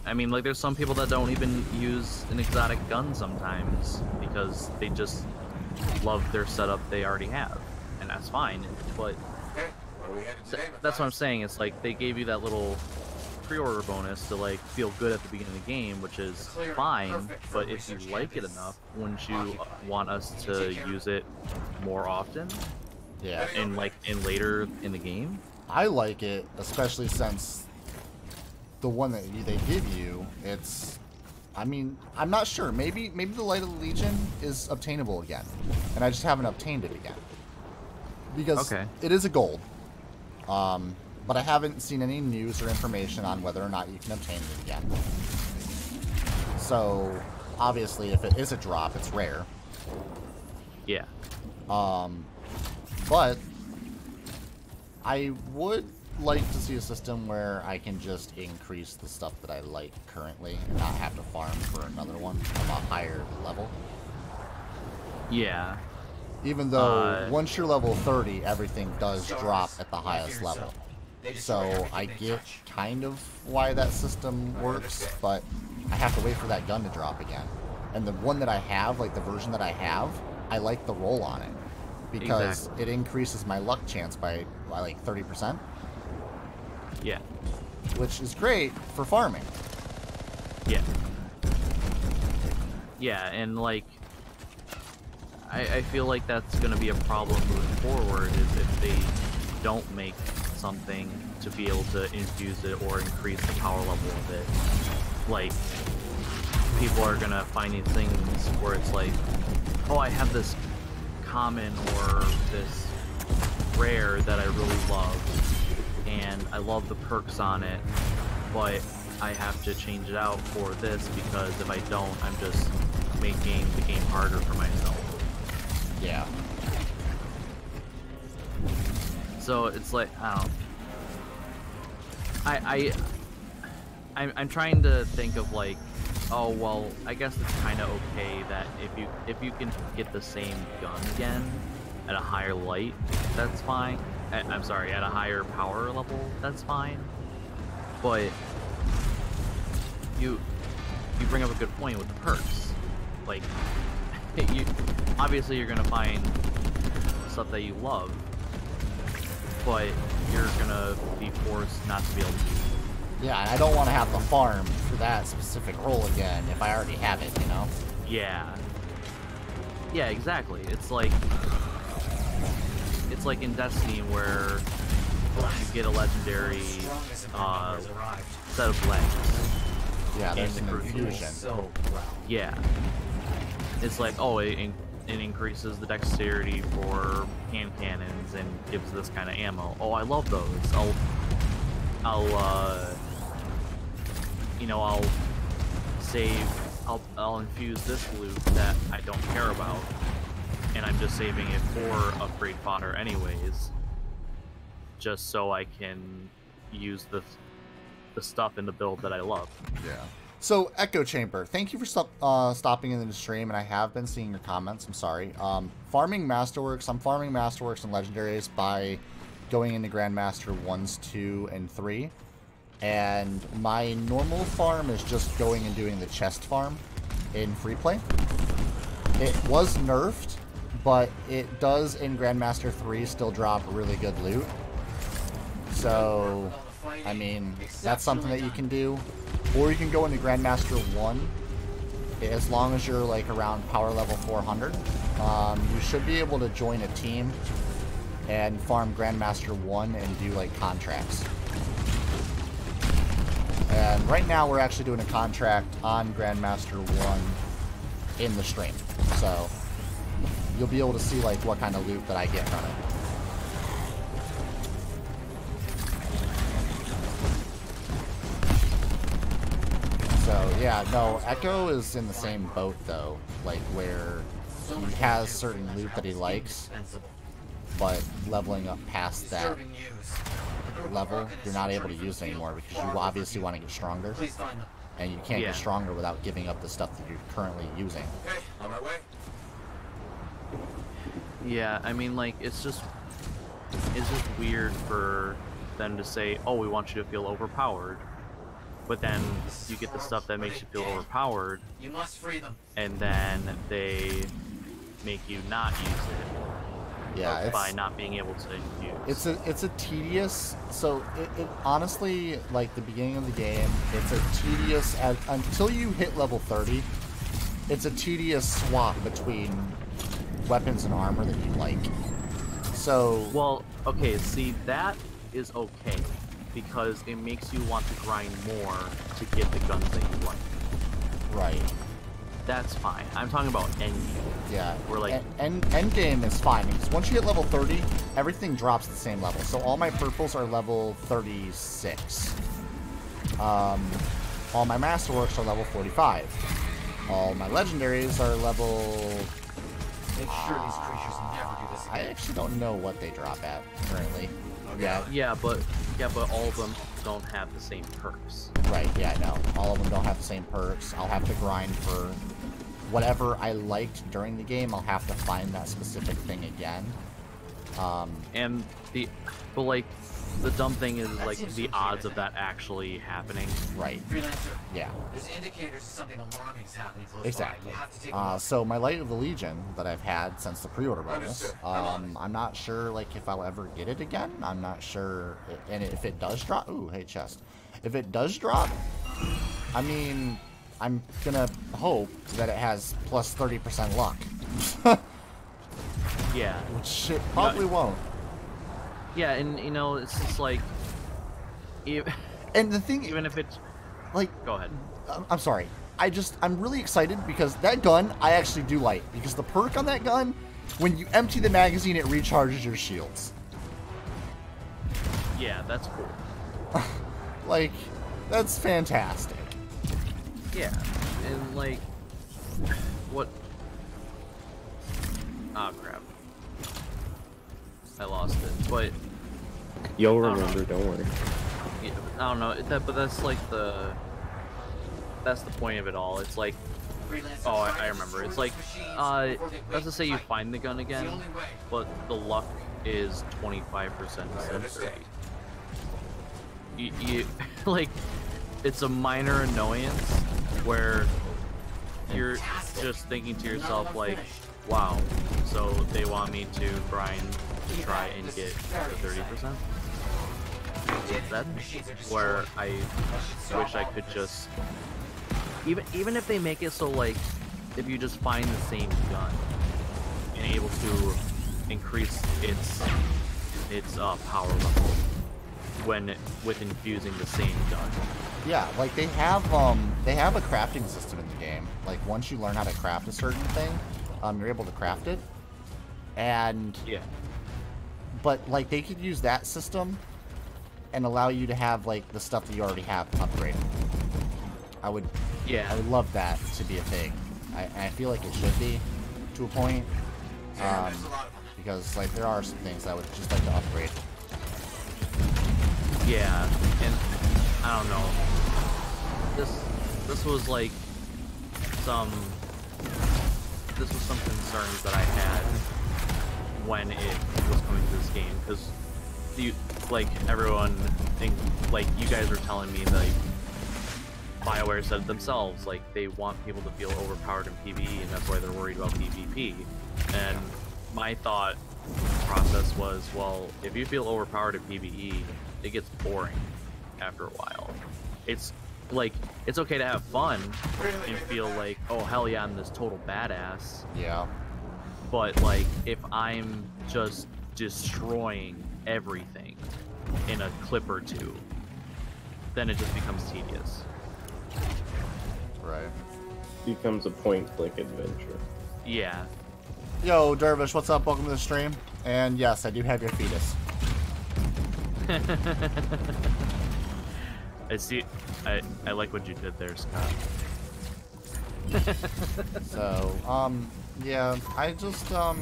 [SPEAKER 2] I mean, like, there's some people that don't even use an exotic gun sometimes because they just love their setup they already have, and that's fine. But that's what I'm saying. It's like they gave you that little pre-order bonus to like feel good at the beginning of the game, which is fine. But if you like it enough, wouldn't you want us to use it more often?
[SPEAKER 1] Yeah.
[SPEAKER 2] And later in the game?
[SPEAKER 1] I like it, especially since the one that they give you, I mean, I'm not sure. Maybe the Light of the Legion is obtainable again, and I just haven't obtained it again. Because it is a gold. But I haven't seen any news or information on whether or not you can obtain it again. So, obviously, if it is a drop, it's rare.
[SPEAKER 2] Yeah.
[SPEAKER 1] But I would like to see a system where I can just increase the stuff that I like currently and not have to farm for another one of a higher level.
[SPEAKER 2] Yeah.
[SPEAKER 1] Even though once you're level 30, everything does drop at the highest level. So I get kind of why that system works, but I have to wait for that gun to drop again. And the one that I have, like the version that I have, I like the roll on it. Because it increases my luck chance by like 30%.
[SPEAKER 2] Yeah.
[SPEAKER 1] Which is great for farming.
[SPEAKER 2] Yeah. Yeah, and like, I feel like that's going to be a problem moving forward, is if they don't make something to be able to infuse it or increase the power level of it. Like, people are gonna find these things where it's like, oh, I have this common or this rare that I really love, and I love the perks on it, but I have to change it out for this because if I don't, I'm just making the game harder for myself.
[SPEAKER 1] Yeah.
[SPEAKER 2] So it's like, I'm trying to think of like, oh well, I guess it's kind of okay that if you can get the same gun again at a higher light, that's fine. I'm sorry, at a higher power level, that's fine. But you bring up a good point with the perks. Like, obviously you're gonna find stuff that you love, but you're gonna be forced not to be able to use it.
[SPEAKER 1] Yeah, and I don't want to have to farm for that specific role again if I already have it, you know?
[SPEAKER 2] Yeah. Yeah, exactly. It's like in Destiny where you get a legendary set of legs.
[SPEAKER 1] Yeah, there's an infusion.
[SPEAKER 2] Yeah. It's like, oh, it increases the dexterity for hand cannons and gives this kind of ammo. Oh, I love those. I'll save, I'll infuse this loot that I don't care about, and I'm just saving it for upgrade fodder anyways, just so I can use the stuff in the build that I love.
[SPEAKER 1] Yeah. So, Echo Chamber, thank you for stopping in the stream, and I have been seeing your comments. I'm sorry. Farming Masterworks, I'm farming Masterworks and Legendaries by going into Grandmaster 1s, 2, and 3. And my normal farm is just going and doing the chest farm in free play. It was nerfed, but it does in Grandmaster 3 still drop really good loot. So, I mean, that's something that you can do. Or you can go into Grandmaster 1, as long as you're like around power level 400. You should be able to join a team and farm Grandmaster 1 and do like contracts. And right now we're actually doing a contract on Grandmaster 1 in the stream. So you'll be able to see like what kind of loot that I get from it. So yeah, no, Echo is in the same boat though, like where he has certain loot that he likes, but leveling up past that level, you're not able to use it anymore because you obviously want to get stronger, and you can't get stronger without giving up the stuff that you're currently using.
[SPEAKER 4] Okay, on my way.
[SPEAKER 2] Yeah, I mean, like, it's just weird for them to say, oh, we want you to feel overpowered, but then you get the stuff that makes you feel overpowered,
[SPEAKER 4] You must free them.
[SPEAKER 2] and then they make you not use it.
[SPEAKER 1] Yeah,
[SPEAKER 2] By not being able to infuse.
[SPEAKER 1] It's a tedious. So it honestly, like the beginning of the game, it's a tedious until you hit level 30. It's a tedious swap between weapons and armor that you like. So
[SPEAKER 2] Well, okay, see, that is okay because it makes you want to grind more to get the guns that you like.
[SPEAKER 1] right,
[SPEAKER 2] That's fine. I'm talking about endgame.
[SPEAKER 1] yeah.
[SPEAKER 2] We're like
[SPEAKER 1] Endgame is fine because once you hit level 30, everything drops the same level. So all my purples are level 36. All my Masterworks are level 45. All my legendaries are level.
[SPEAKER 4] Make sure these creatures never do this
[SPEAKER 1] I
[SPEAKER 4] again.
[SPEAKER 1] actually don't know what they drop at currently.
[SPEAKER 4] Okay.
[SPEAKER 1] Yeah,
[SPEAKER 2] but all of them don't have the same perks.
[SPEAKER 1] right. Yeah, I know. All of them don't have the same perks. I'll have to grind for whatever I liked during the game. I'll have to find that specific thing again.
[SPEAKER 2] And but like the dumb thing is like the odds of that actually happening.
[SPEAKER 1] Right.
[SPEAKER 4] Freelancer,
[SPEAKER 1] Yeah.
[SPEAKER 4] there's indicators of something alarming is happening close
[SPEAKER 1] Exactly.
[SPEAKER 4] by. You have to take a look.
[SPEAKER 1] So my Light of the Legion that I've had since the pre-order bonus,
[SPEAKER 4] Understood. Come
[SPEAKER 1] I'm not sure like if I'll ever get it again. I'm not sure, and if it does drop, ooh, hey chest. If it does drop, I mean, I'm gonna hope that it has plus 30% luck,
[SPEAKER 2] Yeah.
[SPEAKER 1] which it probably won't.
[SPEAKER 2] Yeah, and you know, it's just like,
[SPEAKER 1] And the thing,
[SPEAKER 2] even if it's
[SPEAKER 1] like,
[SPEAKER 2] go ahead.
[SPEAKER 1] I'm sorry. I'm really excited because that gun I actually do like, because the perk on that gun, when you empty the magazine, it recharges your shields.
[SPEAKER 2] Yeah, that's cool.
[SPEAKER 1] Like, that's fantastic.
[SPEAKER 2] Yeah, and like, what? Oh crap! I lost it, but
[SPEAKER 3] You'll
[SPEAKER 2] I don't
[SPEAKER 3] remember, don't worry.
[SPEAKER 2] yeah, I don't know. But that's like that's the point of it all. It's like, oh, I remember. It's like, let's just say you find the gun again, but the luck is 25% instead of 30. You like, it's a minor annoyance where you're just thinking to yourself like, wow, so they want me to grind to try and get the 30%? That's where I wish I could just, even if they make it so like, if you just find the same gun and able to increase its power level with infusing the same gun.
[SPEAKER 1] Yeah, like they have a crafting system in the game. Like once you learn how to craft a certain thing, you're able to craft it. And
[SPEAKER 2] yeah,
[SPEAKER 1] but like they could use that system and allow you to have like the stuff that you already have upgraded. I would love that to be a thing. I feel like it should be to a point. Because like there are some things I would just like to upgrade.
[SPEAKER 2] Yeah, and I don't know. This was like some concerns that I had when it was coming to this game, because like everyone like you guys are telling me like BioWare said it themselves, like they want people to feel overpowered in PvE and that's why they're worried about PvP. And my thought process was, well, if you feel overpowered in PvE, it gets boring after a while. It's like, it's okay to have fun and feel like, oh hell yeah, I'm this total badass.
[SPEAKER 1] Yeah.
[SPEAKER 2] But like, if I'm just destroying everything in a clip or two, then it just becomes tedious.
[SPEAKER 1] Right.
[SPEAKER 3] Becomes a point-click adventure.
[SPEAKER 2] Yeah.
[SPEAKER 1] Yo, Dervish, what's up? Welcome to the stream. And yes, I do have your fetus.
[SPEAKER 2] I see. I like what you did there, Scott.
[SPEAKER 1] So, yeah, I just, I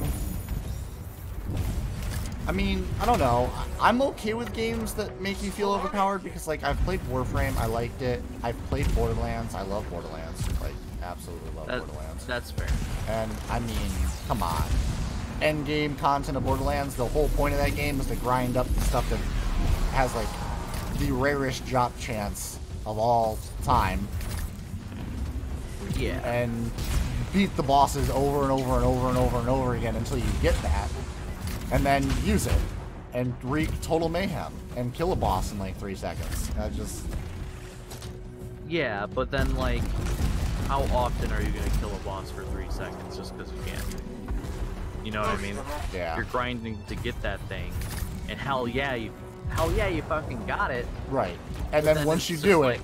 [SPEAKER 1] mean, I don't know. I'm okay with games that make you feel overpowered because, like, I've played Warframe, I liked it. I've played Borderlands, I love Borderlands. Like, absolutely love Borderlands.
[SPEAKER 2] That's fair.
[SPEAKER 1] And, I mean, come on. Endgame content of Borderlands, the whole point of that game is to grind up the stuff that has, like, the rarest drop chance of all time.
[SPEAKER 2] Yeah.
[SPEAKER 1] And beat the bosses over and over and over and over and over again until you get that. And then use it. And wreak total mayhem. And kill a boss in like 3 seconds.
[SPEAKER 2] Yeah, but then, like, how often are you going to kill a boss for 3 seconds just because you can? You know what I mean?
[SPEAKER 1] Yeah.
[SPEAKER 2] You're grinding to get that thing, and hell yeah, you fucking got it.
[SPEAKER 1] Right. And then once you do it,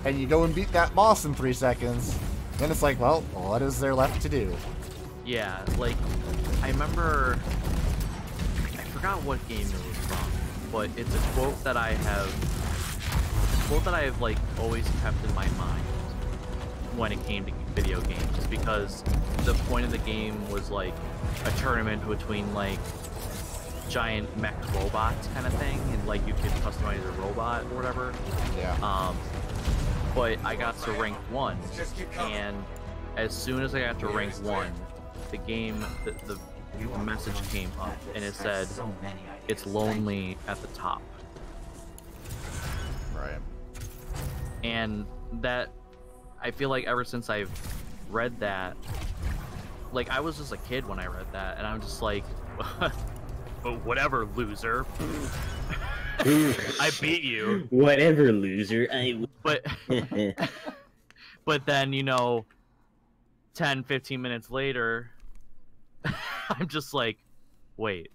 [SPEAKER 1] and you go and beat that boss in 3 seconds, then it's like, well, what is there left to do?
[SPEAKER 2] Yeah, like, I remember, I forgot what game it was from, but it's a quote that I have like always kept in my mind when it came to video games, just because the point of the game was like a tournament between like giant mech robots kind of thing, and like you could customize a robot or whatever.
[SPEAKER 1] Yeah.
[SPEAKER 2] But I got to rank 1, and as soon as I got to rank 1, the game, the message came up, and it said, it's lonely at the top.
[SPEAKER 1] Right.
[SPEAKER 2] And that, I feel like ever since I've read that, like, I was just a kid when I read that, and I'm just like, whatever, loser. I beat you.
[SPEAKER 3] Whatever, loser.
[SPEAKER 2] But then, you know, 10, 15 minutes later, I'm just like, wait,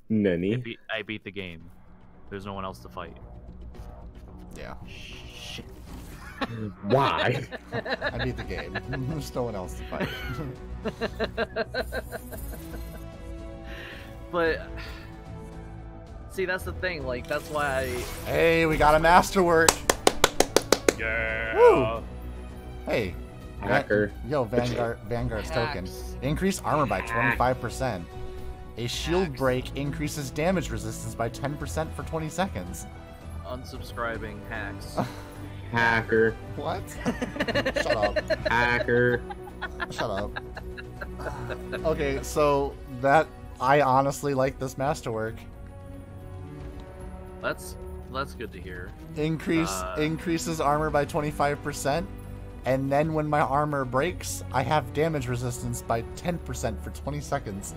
[SPEAKER 3] Nani?
[SPEAKER 2] I beat the game. There's no one else to fight.
[SPEAKER 1] Yeah.
[SPEAKER 2] Shit.
[SPEAKER 3] Why?
[SPEAKER 1] I beat the game. There's no one else to fight.
[SPEAKER 2] But see, that's the thing. Like, that's why
[SPEAKER 1] Hey, we got a Masterwork.
[SPEAKER 2] Yeah.
[SPEAKER 1] Woo! Hey.
[SPEAKER 3] Hacker.
[SPEAKER 1] Yo, Vanguard's token.
[SPEAKER 2] Hacks.
[SPEAKER 1] Increase armor by
[SPEAKER 2] Hack.
[SPEAKER 1] 25%. A shield
[SPEAKER 2] Hacks.
[SPEAKER 1] break increases damage resistance by 10% for 20 seconds.
[SPEAKER 2] Unsubscribing hacks.
[SPEAKER 3] Hacker.
[SPEAKER 1] What? Shut up.
[SPEAKER 3] Hacker.
[SPEAKER 1] Shut up. Okay, so that I honestly like this Masterwork.
[SPEAKER 2] That's good to hear.
[SPEAKER 1] Increases armor by 25%, and then when my armor breaks, I have damage resistance by 10% for 20 seconds.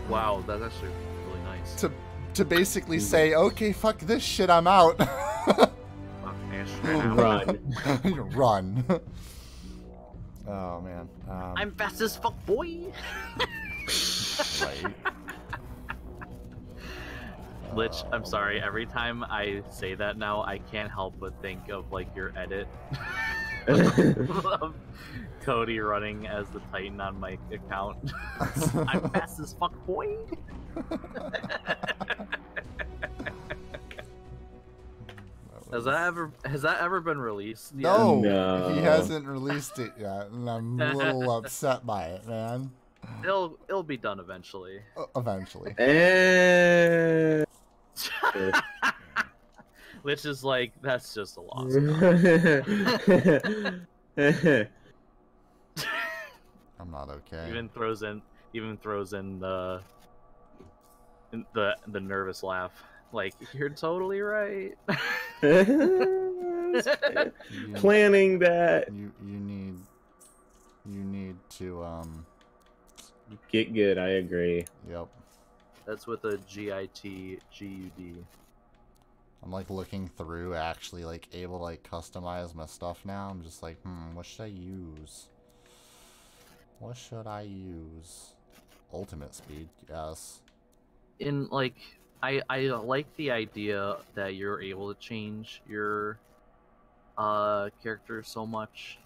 [SPEAKER 2] Wow, that's actually really nice.
[SPEAKER 1] To basically say, okay, fuck this shit, I'm out.
[SPEAKER 2] Fuck this shit out.
[SPEAKER 3] Run.
[SPEAKER 1] Run. Oh man.
[SPEAKER 2] I'm fast as fuck, boy.
[SPEAKER 1] Right.
[SPEAKER 2] Lich, I'm sorry. Every time I say that now, I can't help but think of like your edit of Cody running as the Titan on my account. I'm fast as fuck, boy. Has that ever been released? yet?
[SPEAKER 1] No,
[SPEAKER 3] No.
[SPEAKER 1] he hasn't released it yet, and I'm a little upset by it, man.
[SPEAKER 2] It'll be done eventually.
[SPEAKER 1] Eventually.
[SPEAKER 3] And...
[SPEAKER 2] Lich is like, that's just a loss.
[SPEAKER 1] I'm not okay.
[SPEAKER 2] Even throws in the nervous laugh. Like, you're totally right.
[SPEAKER 3] Planning that.
[SPEAKER 1] You need to
[SPEAKER 3] Get good, I agree.
[SPEAKER 1] Yep.
[SPEAKER 2] That's with a GITGUD.
[SPEAKER 1] I'm like looking through, actually like able to like customize my stuff now. I'm just like, what should I use? What should I use? Ultimate speed, yes.
[SPEAKER 2] In like, I like the idea that you're able to change your character so much.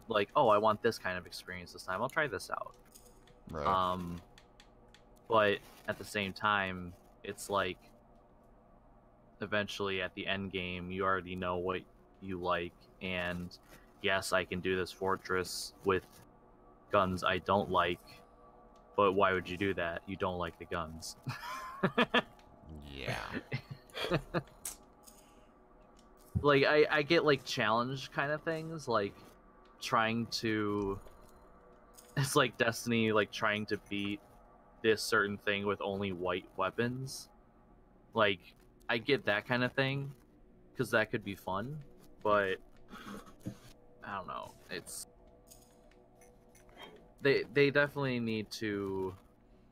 [SPEAKER 2] Like, oh, I want this kind of experience this time. I'll try this out.
[SPEAKER 1] Right.
[SPEAKER 2] But at the same time, it's like eventually at the end game, you already know what you like, and yes, I can do this fortress with guns I don't like, but why would you do that? You don't like the guns.
[SPEAKER 1] Yeah.
[SPEAKER 2] Like, I get like challenge kind of things, like trying to, it's like Destiny, like trying to beat this certain thing with only white weapons. Like, I get that kind of thing because that could be fun, but I don't know. It's they definitely need to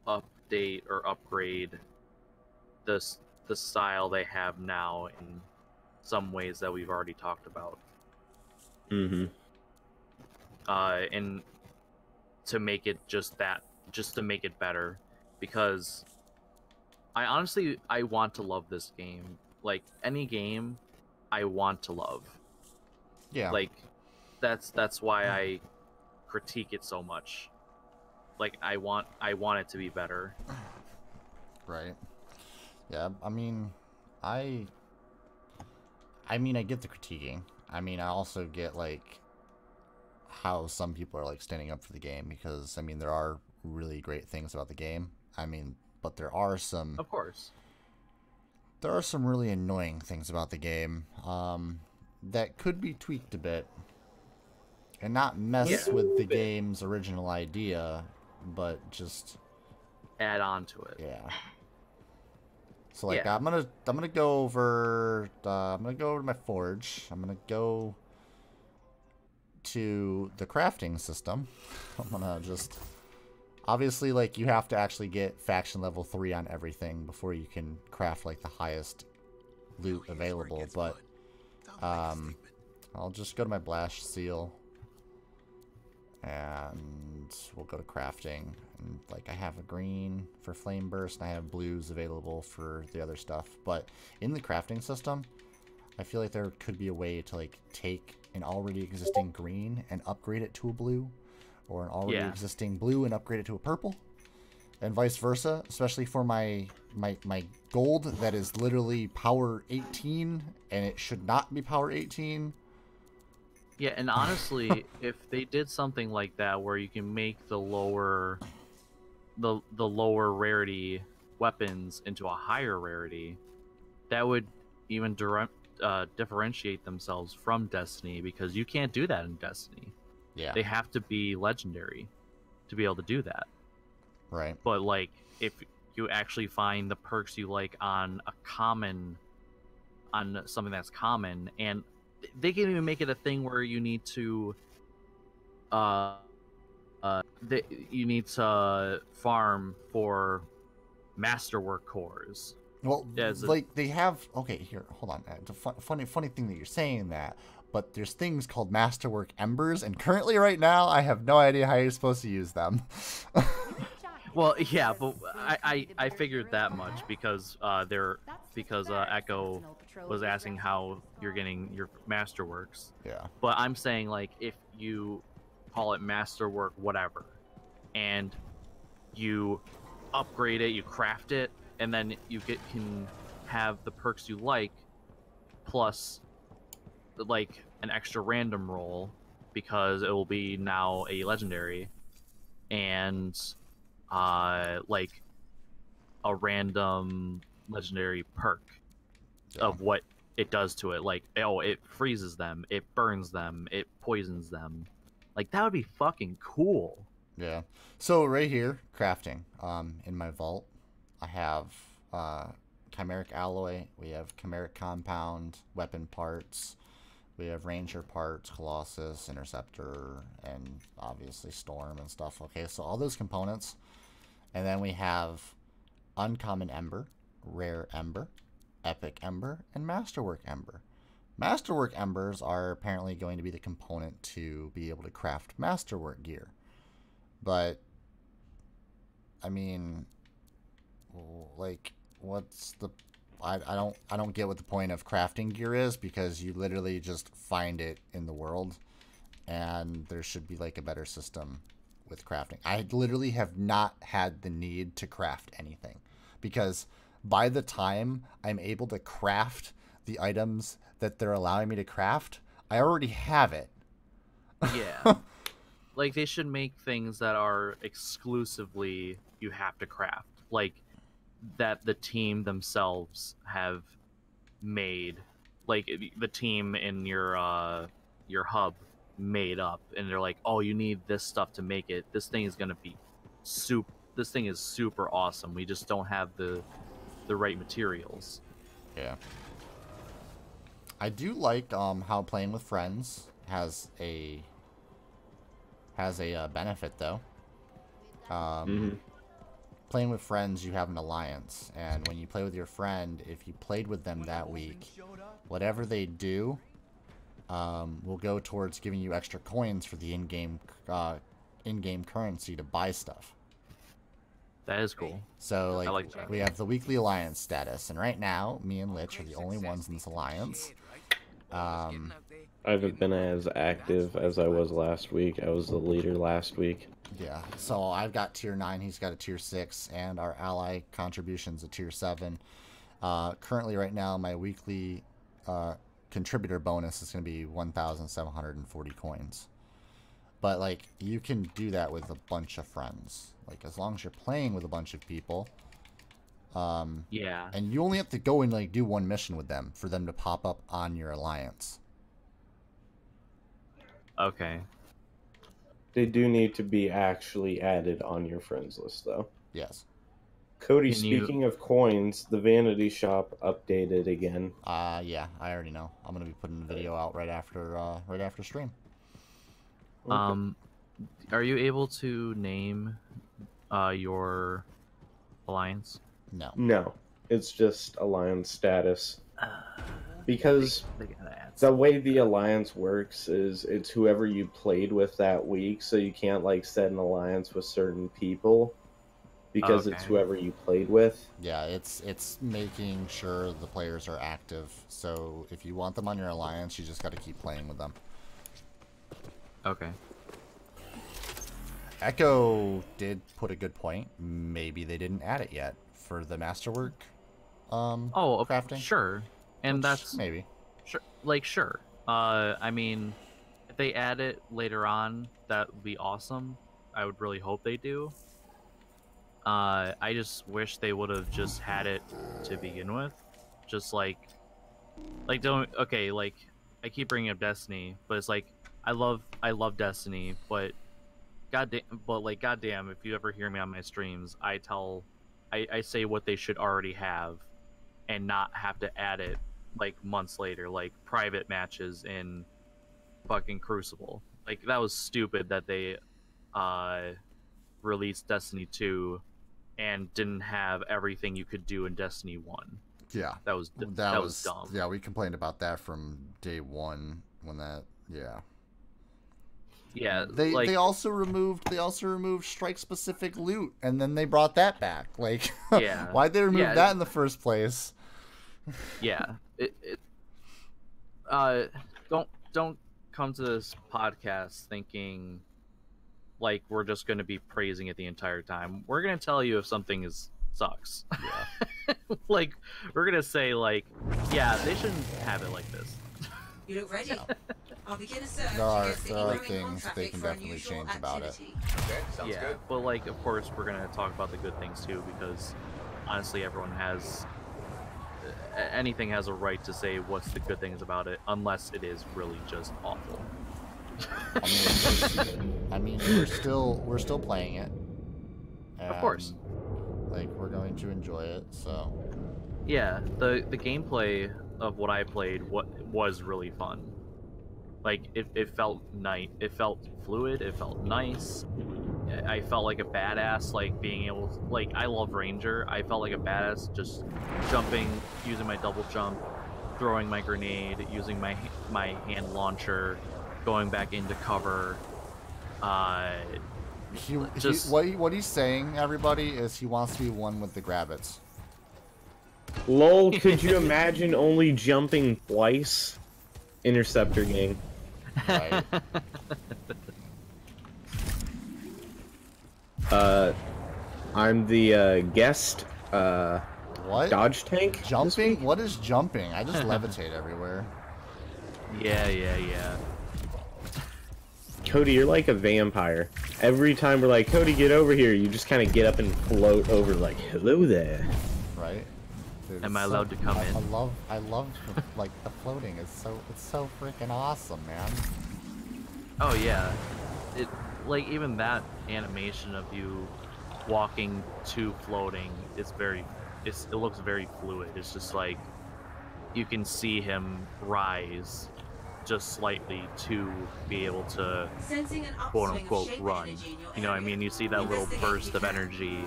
[SPEAKER 2] update or upgrade the style they have now in some ways that we've already talked about.
[SPEAKER 3] Mm-hmm.
[SPEAKER 2] And to make it just to make it better, because I want to love this game. Like, any game I want to love.
[SPEAKER 1] Yeah.
[SPEAKER 2] Like, that's why I critique it so much. Like, I want it to be better.
[SPEAKER 1] Right. Yeah, I mean, I get the critiquing. I mean, I also get, like, how some people are, like, standing up for the game, because, I mean, there are really great things about the game. I mean, but there are some...
[SPEAKER 2] Of course.
[SPEAKER 1] There are some really annoying things about the game, that could be tweaked a bit, and not mess with the game's original idea, but just...
[SPEAKER 2] add on to it.
[SPEAKER 1] Yeah. So like,
[SPEAKER 2] Yeah.
[SPEAKER 1] I'm gonna go over to my forge. I'm gonna go to the crafting system. I'm gonna just, obviously, like, you have to actually get faction level 3 on everything before you can craft like the highest loot available. But I'll just go to my blast seal, and we'll go to crafting. And like I have a green for flame burst, and I have blues available for the other stuff. But in the crafting system, I feel like there could be a way to like take an already existing green and upgrade it to a blue, or an already existing blue and upgrade it to a purple, and vice versa. Especially for my gold that is literally power 18, and it should not be power 18.
[SPEAKER 2] Yeah, and honestly, if they did something like that where you can make the lower lower rarity weapons into a higher rarity, that would even differentiate themselves from Destiny, because you can't do that in Destiny.
[SPEAKER 1] Yeah.
[SPEAKER 2] They have to be legendary to be able to do that.
[SPEAKER 1] Right.
[SPEAKER 2] But like if you actually find the perks you like on something that's common, and they can even make it a thing where you need to farm for Masterwork cores.
[SPEAKER 1] Well, like they have. Okay, here, hold on. It's a funny thing that you're saying that, but there's things called Masterwork Embers, and currently, right now, I have no idea how you're supposed to use them.
[SPEAKER 2] Well, yeah, but I figured that much because Echo was asking how you're getting your Masterworks.
[SPEAKER 1] Yeah.
[SPEAKER 2] But I'm saying, like, if you call it Masterwork whatever, and you upgrade it, you craft it, and then you can have the perks you like, plus like an extra random roll, because it will be now a legendary, and like a random legendary perk of what it does to it. Like, oh, it freezes them, it burns them, it poisons them. Like, that would be fucking cool.
[SPEAKER 1] Yeah. So right here, crafting. In my vault, I have chimeric alloy. We have chimeric compound, weapon parts. We have ranger parts, colossus, interceptor, and obviously storm and stuff. Okay, so all those components. And then we have uncommon ember, rare ember, epic ember, and masterwork ember. Masterwork embers are apparently going to be the component to be able to craft masterwork gear. But I mean, like, what's the I don't get what the point of crafting gear is, because you literally just find it in the world, and there should be like a better system with crafting. I literally have not had the need to craft anything, because by the time I'm able to craft the items that they're allowing me to craft, I already have it.
[SPEAKER 2] Yeah. Like, they should make things that are exclusively you have to craft, like that the team themselves have made, like the team in your hub made up, and they're like, oh, you need this stuff to make it. This thing is gonna be this thing is super awesome. We just don't have the right materials.
[SPEAKER 1] Yeah. I do like how playing with friends has a benefit, though. Playing with friends, you have an alliance, and when you play with your friend, if you played with them that week, whatever they do will go towards giving you extra coins for the in-game currency to buy stuff.
[SPEAKER 2] That is cool.
[SPEAKER 1] So, like,
[SPEAKER 2] I like that.
[SPEAKER 1] we have the weekly alliance status, and right now, me and Lich are the only ones in this alliance.
[SPEAKER 3] I haven't been as active as I was last week. I was the leader last week.
[SPEAKER 1] Yeah, so I've got tier 9, he's got a tier 6, and our ally contribution's a tier 7. Currently, right now, my weekly contributor bonus is going to be 1,740 coins. But, like, you can do that with a bunch of friends. Like, as long as you're playing with a bunch of people.
[SPEAKER 2] Yeah.
[SPEAKER 1] And you only have to go and, like, do one mission with them for them to pop up on your alliance.
[SPEAKER 2] Okay.
[SPEAKER 3] They do need to be actually added on your friends list, though.
[SPEAKER 1] Yes.
[SPEAKER 3] Cody, speaking of coins, the vanity shop updated again.
[SPEAKER 1] Yeah, I already know. I'm gonna be putting the video out right after stream.
[SPEAKER 2] Okay. Are you able to name your alliance?
[SPEAKER 1] No.
[SPEAKER 3] No, it's just alliance status. Because
[SPEAKER 2] They gotta add
[SPEAKER 3] the way the alliance works is it's whoever you played with that week, so you can't like set an alliance with certain people because it's
[SPEAKER 2] Okay.
[SPEAKER 3] whoever you played with.
[SPEAKER 1] Yeah, it's making sure the players are active. So if you want them on your alliance, you just got to keep playing with them.
[SPEAKER 2] Okay.
[SPEAKER 1] Echo did put a good point. Maybe they didn't add it yet for the Masterwork crafting.
[SPEAKER 2] Sure. And
[SPEAKER 1] Which,
[SPEAKER 2] that's
[SPEAKER 1] maybe.
[SPEAKER 2] sure. Like sure. I mean, if they add it later on, that would be awesome. I would really hope they do. I just wish they would have just had it to begin with. Just like don't okay, like I keep bringing up Destiny, but it's like I love Destiny, but goddamn, if you ever hear me on my streams, I say what they should already have and not have to add it like months later, like private matches in fucking Crucible. Like that was stupid that they released Destiny 2 and didn't have everything you could do in Destiny 1.
[SPEAKER 1] Yeah.
[SPEAKER 2] That was dumb.
[SPEAKER 1] Yeah, we complained about that from day one when that, yeah.
[SPEAKER 2] Yeah,
[SPEAKER 1] They also removed strike specific loot, and then they brought that back. Like,
[SPEAKER 2] Yeah.
[SPEAKER 1] why'd they remove
[SPEAKER 2] Yeah.
[SPEAKER 1] that in the first place?
[SPEAKER 2] Yeah. Don't come to this podcast thinking like we're just going to be praising it the entire time. We're going to tell you if something sucks.
[SPEAKER 1] Yeah.
[SPEAKER 2] Like we're going to say like, yeah, they shouldn't have it like this.
[SPEAKER 5] You look ready. I'll begin a search
[SPEAKER 1] There are
[SPEAKER 5] against the
[SPEAKER 1] things
[SPEAKER 5] incoming
[SPEAKER 1] they can
[SPEAKER 5] for
[SPEAKER 1] definitely
[SPEAKER 5] unusual
[SPEAKER 1] change about it.
[SPEAKER 5] activity.
[SPEAKER 4] Okay, sounds
[SPEAKER 2] Yeah,
[SPEAKER 4] good.
[SPEAKER 2] but like of course we're going to talk about the good things too, because honestly anything has a right to say what's the good things about it, unless it is really just awful.
[SPEAKER 1] I mean, we're still playing it.
[SPEAKER 2] Of course.
[SPEAKER 1] Like, we're going to enjoy it, so.
[SPEAKER 2] Yeah, the gameplay of what I played was really fun. Like it felt it felt fluid, it felt nice. I felt like a badass, like being able to, like, I love Ranger. I felt like a badass just jumping, using my double jump, throwing my grenade, using my hand launcher, going back into cover.
[SPEAKER 1] What he's saying, everybody, is he wants to be one with the Grabbits.
[SPEAKER 3] Lol, could you imagine only jumping twice? Interceptor gang.
[SPEAKER 1] Right.
[SPEAKER 3] I'm the guest
[SPEAKER 1] What?
[SPEAKER 3] dodge tank.
[SPEAKER 1] Jumping? What is jumping? I just levitate everywhere.
[SPEAKER 2] Yeah.
[SPEAKER 3] Cody, you're like a vampire. Every time we're like, Cody, get over here, you just kind of get up and float over like, hello there.
[SPEAKER 1] Right? Dude,
[SPEAKER 2] Am
[SPEAKER 1] it's
[SPEAKER 2] I allowed to come in?
[SPEAKER 1] I love like the floating. It's so freaking awesome, man.
[SPEAKER 2] Oh yeah, it like even that animation of you walking to floating is it looks very fluid. It's just like you can see him rise just slightly to be able to
[SPEAKER 5] Sensing an
[SPEAKER 2] quote
[SPEAKER 5] upswing of
[SPEAKER 2] unquote
[SPEAKER 5] shape
[SPEAKER 2] run.
[SPEAKER 5] energy in your
[SPEAKER 2] You know what I
[SPEAKER 5] area.
[SPEAKER 2] mean? You see that little
[SPEAKER 5] Investigate
[SPEAKER 2] burst
[SPEAKER 5] if
[SPEAKER 2] of
[SPEAKER 5] you can.
[SPEAKER 2] energy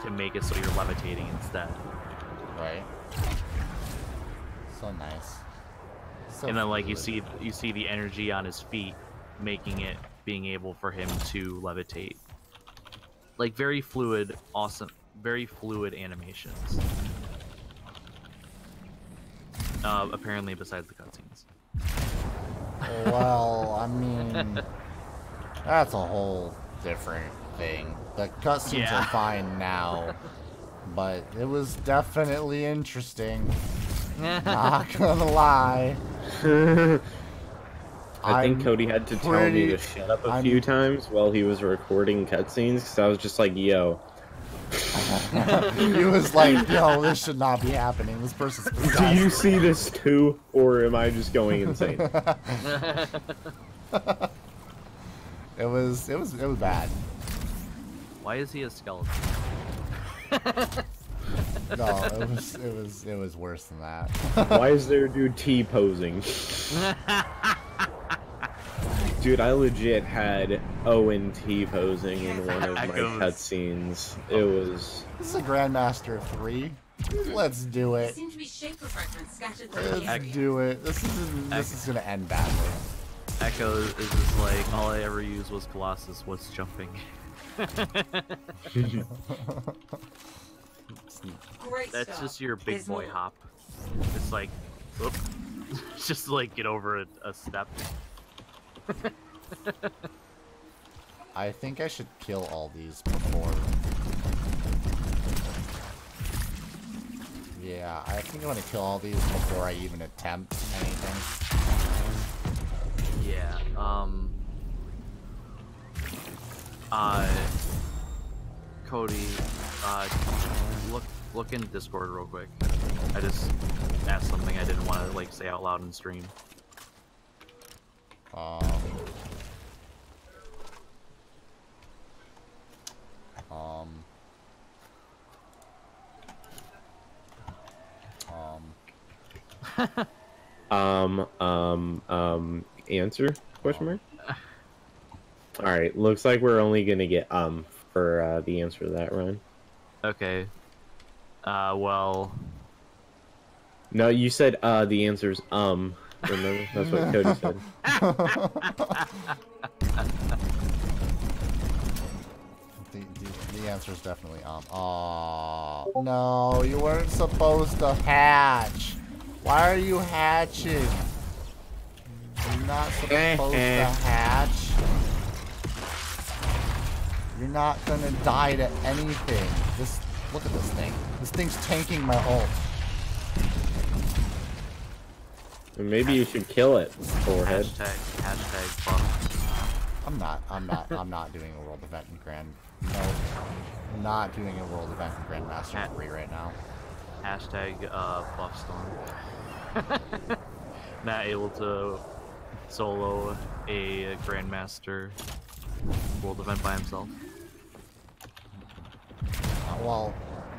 [SPEAKER 2] to make it so you're levitating instead.
[SPEAKER 1] Right? So nice. So
[SPEAKER 2] And then like you
[SPEAKER 1] fluid.
[SPEAKER 2] see the energy on his feet, being able for him to levitate. Like very fluid, awesome, very fluid animations. Apparently besides the cutscenes.
[SPEAKER 1] Well, I mean, that's a whole different thing. The cutscenes
[SPEAKER 2] Yeah.
[SPEAKER 1] are fine now, but it was definitely interesting. Not gonna lie.
[SPEAKER 3] I think
[SPEAKER 1] I'm
[SPEAKER 3] Cody had to tell me to
[SPEAKER 1] pretty-
[SPEAKER 3] shut up a
[SPEAKER 1] I'm-
[SPEAKER 3] few times while he was recording cutscenes, because I was just like, yo.
[SPEAKER 1] He was like, "Yo, this should not be happening. This person's
[SPEAKER 3] Do
[SPEAKER 1] possessed."
[SPEAKER 3] you see this too, or am I just going insane?
[SPEAKER 1] It was bad.
[SPEAKER 2] Why is he a skeleton?
[SPEAKER 1] No, it was worse than that.
[SPEAKER 3] Why is there a dude T-posing? Dude, I legit had Owen T-posing in one of my
[SPEAKER 2] Echoes.
[SPEAKER 3] cutscenes. It was...
[SPEAKER 1] This is a Grandmaster 3. Let's do
[SPEAKER 5] There
[SPEAKER 1] it.
[SPEAKER 5] seem to be shaper fragments scattered through the
[SPEAKER 1] Let's
[SPEAKER 5] area.
[SPEAKER 1] do it. This is gonna end badly.
[SPEAKER 2] Echo is just like, all I ever used was Colossus. What's jumping?
[SPEAKER 5] Great
[SPEAKER 2] That's
[SPEAKER 5] start.
[SPEAKER 2] just your big
[SPEAKER 5] There's
[SPEAKER 2] boy
[SPEAKER 5] more.
[SPEAKER 2] hop. It's like, oop. Just like get over a step.
[SPEAKER 1] I think I should kill all these before. Yeah, I think I want to kill all these before I even attempt anything.
[SPEAKER 2] Yeah. Cody, look in Discord real quick. I just asked something I didn't want to like say out loud in stream.
[SPEAKER 3] Answer? Question mark? Alright, looks like we're only gonna get, for, the answer to that, Ryan.
[SPEAKER 2] Okay. Well.
[SPEAKER 3] No, you said, the answer's, remember? That's what Cody said.
[SPEAKER 1] The answer is definitely Aw, no, you weren't supposed to hatch. Why are you hatching? You're not supposed to hatch. You're not gonna die to anything. Just look at this thing. This thing's tanking my ult.
[SPEAKER 3] Maybe you should kill it, forehead.
[SPEAKER 2] Hashtag buff.
[SPEAKER 1] I'm not doing a world event in Grand. No, not doing a world event in Grandmaster 3 right now.
[SPEAKER 2] Hashtag buff storm. Not able to solo a Grandmaster world event by himself.
[SPEAKER 1] Well,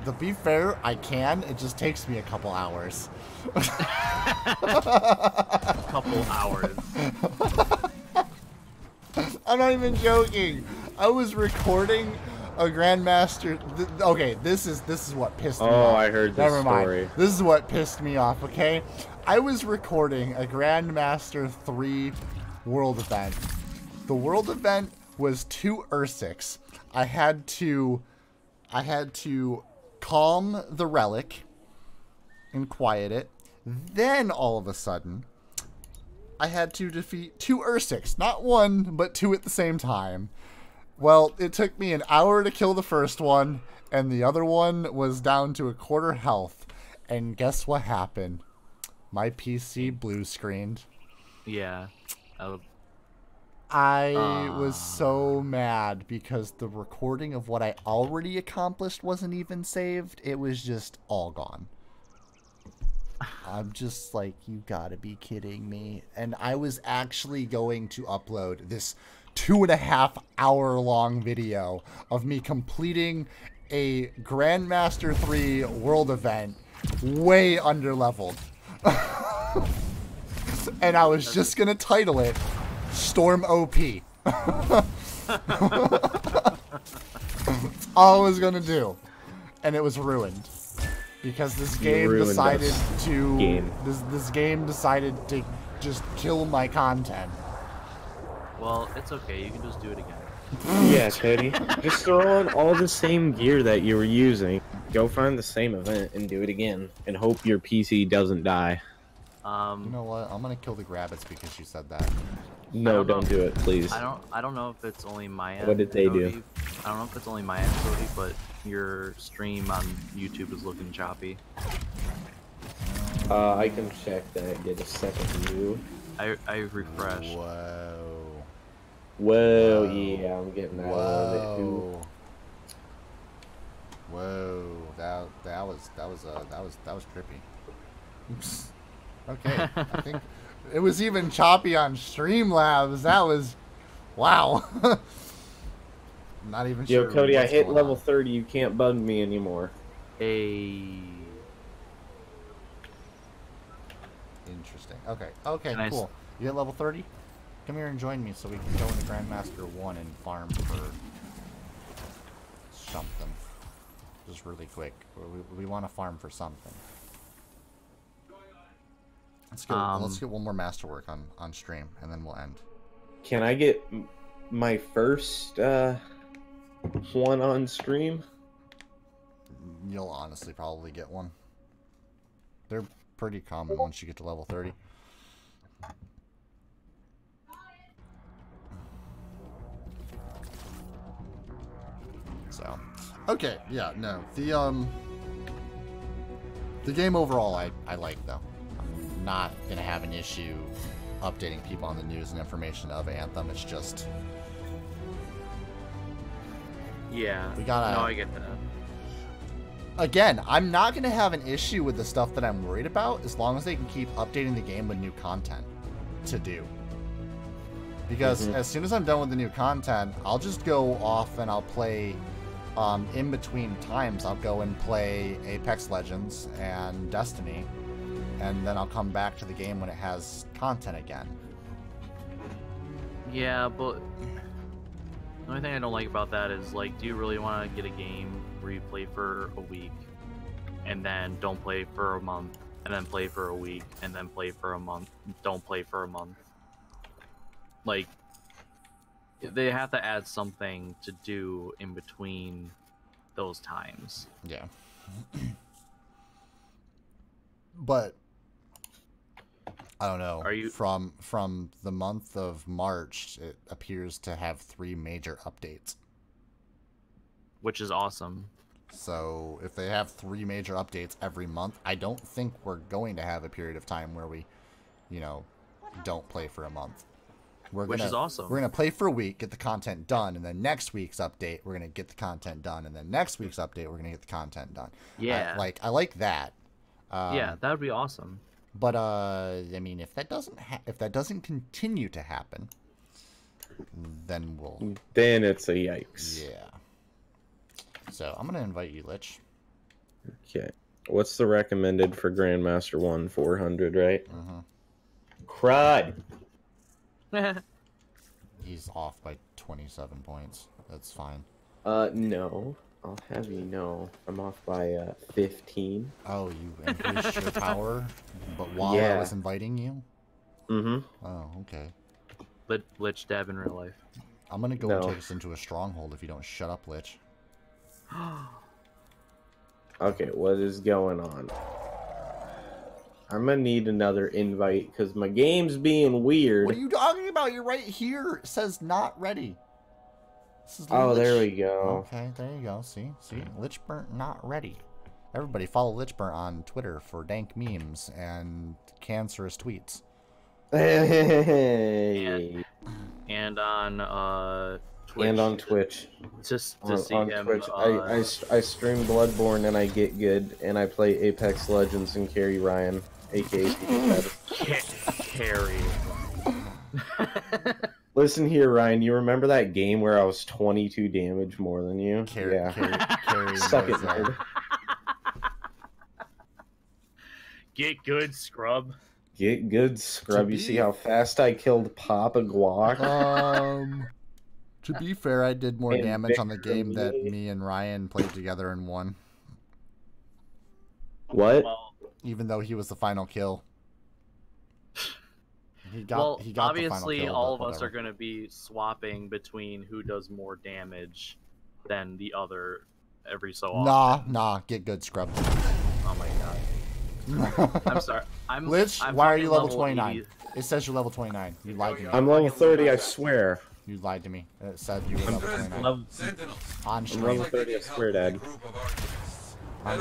[SPEAKER 1] to be fair, I can. It just takes me a couple hours.
[SPEAKER 2] Couple hours.
[SPEAKER 1] I'm not even joking. I was recording a Grandmaster. Okay, this is what pissed me off.
[SPEAKER 3] Oh, I heard this
[SPEAKER 1] Never mind.
[SPEAKER 3] story.
[SPEAKER 1] This is what pissed me off. Okay, I was recording a Grandmaster 3 world event. The world event was 2 Ursics. I had to calm the relic and quiet it. Then all of a sudden, I had to defeat 2 Ursics. Not 1, but 2 at the same time. Well, it took me an hour to kill the first one, and the other one was down to a quarter health. And guess what happened? My PC blue screened.
[SPEAKER 2] Yeah.
[SPEAKER 1] I was so mad because the recording of what I already accomplished wasn't even saved. It was just all gone. I'm just like, you gotta be kidding me. And I was actually going to upload this 2.5 hour long video of me completing a Grandmaster 3 world event way underleveled. And I was just gonna title it Storm OP. That's all I was gonna do. And it was ruined. Because this game decided to this game decided to just kill my content.
[SPEAKER 2] Well, it's okay. You can just do it again.
[SPEAKER 3] Yeah, Cody. Just throw on all the same gear that you were using. Go find the same event and do it again. And hope your PC doesn't die.
[SPEAKER 1] You know what? I'm gonna kill the Grabbits because you said that.
[SPEAKER 3] No, don't do it, please.
[SPEAKER 2] I don't know if it's only my end.
[SPEAKER 3] What did they
[SPEAKER 2] Cody.
[SPEAKER 3] do?
[SPEAKER 2] I don't know if it's only my end, Cody, but your stream on YouTube is looking choppy.
[SPEAKER 3] I can check that. Get a second view.
[SPEAKER 2] I refreshed.
[SPEAKER 1] Whoa.
[SPEAKER 3] Whoa, yeah, I'm getting that one too.
[SPEAKER 1] Whoa. That was trippy. Oops. Okay, I think it was even choppy on Streamlabs. That was, wow. Not even sure.
[SPEAKER 3] Yo, Cody, I hit
[SPEAKER 1] going
[SPEAKER 3] level
[SPEAKER 1] on.
[SPEAKER 3] 30. You can't bug me anymore.
[SPEAKER 1] Interesting. Okay. Okay.
[SPEAKER 2] Nice.
[SPEAKER 1] Cool. You hit level 30? Come here and join me so we can go into Grandmaster 1 and farm for something. just really quick. We want to farm for something. Let's get one more masterwork on stream, and then we'll end.
[SPEAKER 3] Can I get my first one on stream?
[SPEAKER 1] You'll honestly probably get one. They're pretty common once you get to level 30. So, okay, yeah, no. The game overall I like though. I'm not gonna have an issue updating people on the news and information of Anthem. It's just
[SPEAKER 2] Yeah.
[SPEAKER 1] we gotta.
[SPEAKER 2] No, I get that.
[SPEAKER 1] Again, I'm not gonna have an issue with the stuff that I'm worried about as long as they can keep updating the game with new content to do. Because as soon as I'm done with the new content, I'll just go off and I'll play. In between times, I'll go and play Apex Legends and Destiny, and then I'll come back to the game when it has content again.
[SPEAKER 2] Yeah, but the only thing I don't like about that is, like, do you really want to get a game where you play for a week, and then don't play for a month, and then play for a week, and then play for a month, don't play for a month? Like, they have to add something to do in between those times.
[SPEAKER 1] Yeah. But I don't know.
[SPEAKER 2] Are you
[SPEAKER 1] from the month of March? It appears to have 3 major updates.
[SPEAKER 2] Which is awesome.
[SPEAKER 1] So if they have 3 major updates every month, I don't think we're going to have a period of time where we, don't play for a month.
[SPEAKER 2] Which is awesome.
[SPEAKER 1] We're gonna play for a week, get the content done, and then next week's update, we're gonna get the content done, and then next week's update, we're gonna get the content done.
[SPEAKER 2] Yeah.
[SPEAKER 1] I like that.
[SPEAKER 2] Yeah, that would be awesome.
[SPEAKER 1] But I mean, if that doesn't continue to happen, then
[SPEAKER 3] Then it's a yikes.
[SPEAKER 1] Yeah. So I'm gonna invite you, Lich.
[SPEAKER 3] Okay. What's the recommended for Grandmaster 1? 400, right? Crud.
[SPEAKER 1] He's off by 27 points. That's fine.
[SPEAKER 3] No. I'll have you know. I'm off by 15.
[SPEAKER 1] Oh, you increased your power, but while I was inviting you? Oh, okay.
[SPEAKER 2] Lich dab in real life.
[SPEAKER 1] I'm gonna go and take us into a stronghold if you don't shut up, Lich.
[SPEAKER 3] Okay, what is going on? I'm gonna need another invite because my game's being weird.
[SPEAKER 1] What are you talking about? You're right here. It says not ready. This is
[SPEAKER 3] Oh, there we go.
[SPEAKER 1] Okay, there you go. See? Lichburnt not ready. Everybody follow Lichburnt on Twitter for dank memes and cancerous tweets.
[SPEAKER 3] Hey.
[SPEAKER 2] And on Twitch.
[SPEAKER 3] And on Twitch.
[SPEAKER 2] Just to see him.
[SPEAKER 3] Twitch. I stream Bloodborne and I get good and I play Apex Legends and carry Ryan, aka
[SPEAKER 2] Carry.
[SPEAKER 3] Listen here, Ryan. You remember that game where I was 22 damage more than you?
[SPEAKER 1] Carry
[SPEAKER 3] Suck it, nerd.
[SPEAKER 2] Get good, scrub.
[SPEAKER 3] Get good, scrub. You see how fast I killed Papa Guac?
[SPEAKER 1] To be fair, I did more
[SPEAKER 3] And
[SPEAKER 1] damage on the
[SPEAKER 3] Victor
[SPEAKER 1] game that
[SPEAKER 3] me.
[SPEAKER 1] me and Ryan played together and won.
[SPEAKER 3] What?
[SPEAKER 2] Well,
[SPEAKER 1] Even though he was the final kill. He got
[SPEAKER 2] obviously
[SPEAKER 1] the final kill,
[SPEAKER 2] all
[SPEAKER 1] but
[SPEAKER 2] of us are
[SPEAKER 1] whatever.
[SPEAKER 2] going to be swapping between who does more damage than the other every so often.
[SPEAKER 1] Nah, get good, scrub.
[SPEAKER 2] Oh my god. I'm sorry.
[SPEAKER 1] Lich,
[SPEAKER 2] I'm
[SPEAKER 1] why are you
[SPEAKER 2] fucking
[SPEAKER 1] level 29?
[SPEAKER 2] 80.
[SPEAKER 1] It says you're level 29. You lied to me.
[SPEAKER 3] I'm level 30, I swear.
[SPEAKER 1] You lied to me. It said you were level 29.
[SPEAKER 4] Sentinels.
[SPEAKER 1] On
[SPEAKER 3] I'm
[SPEAKER 1] stream,
[SPEAKER 3] level 30, I swear, Dad.
[SPEAKER 4] Group of artists.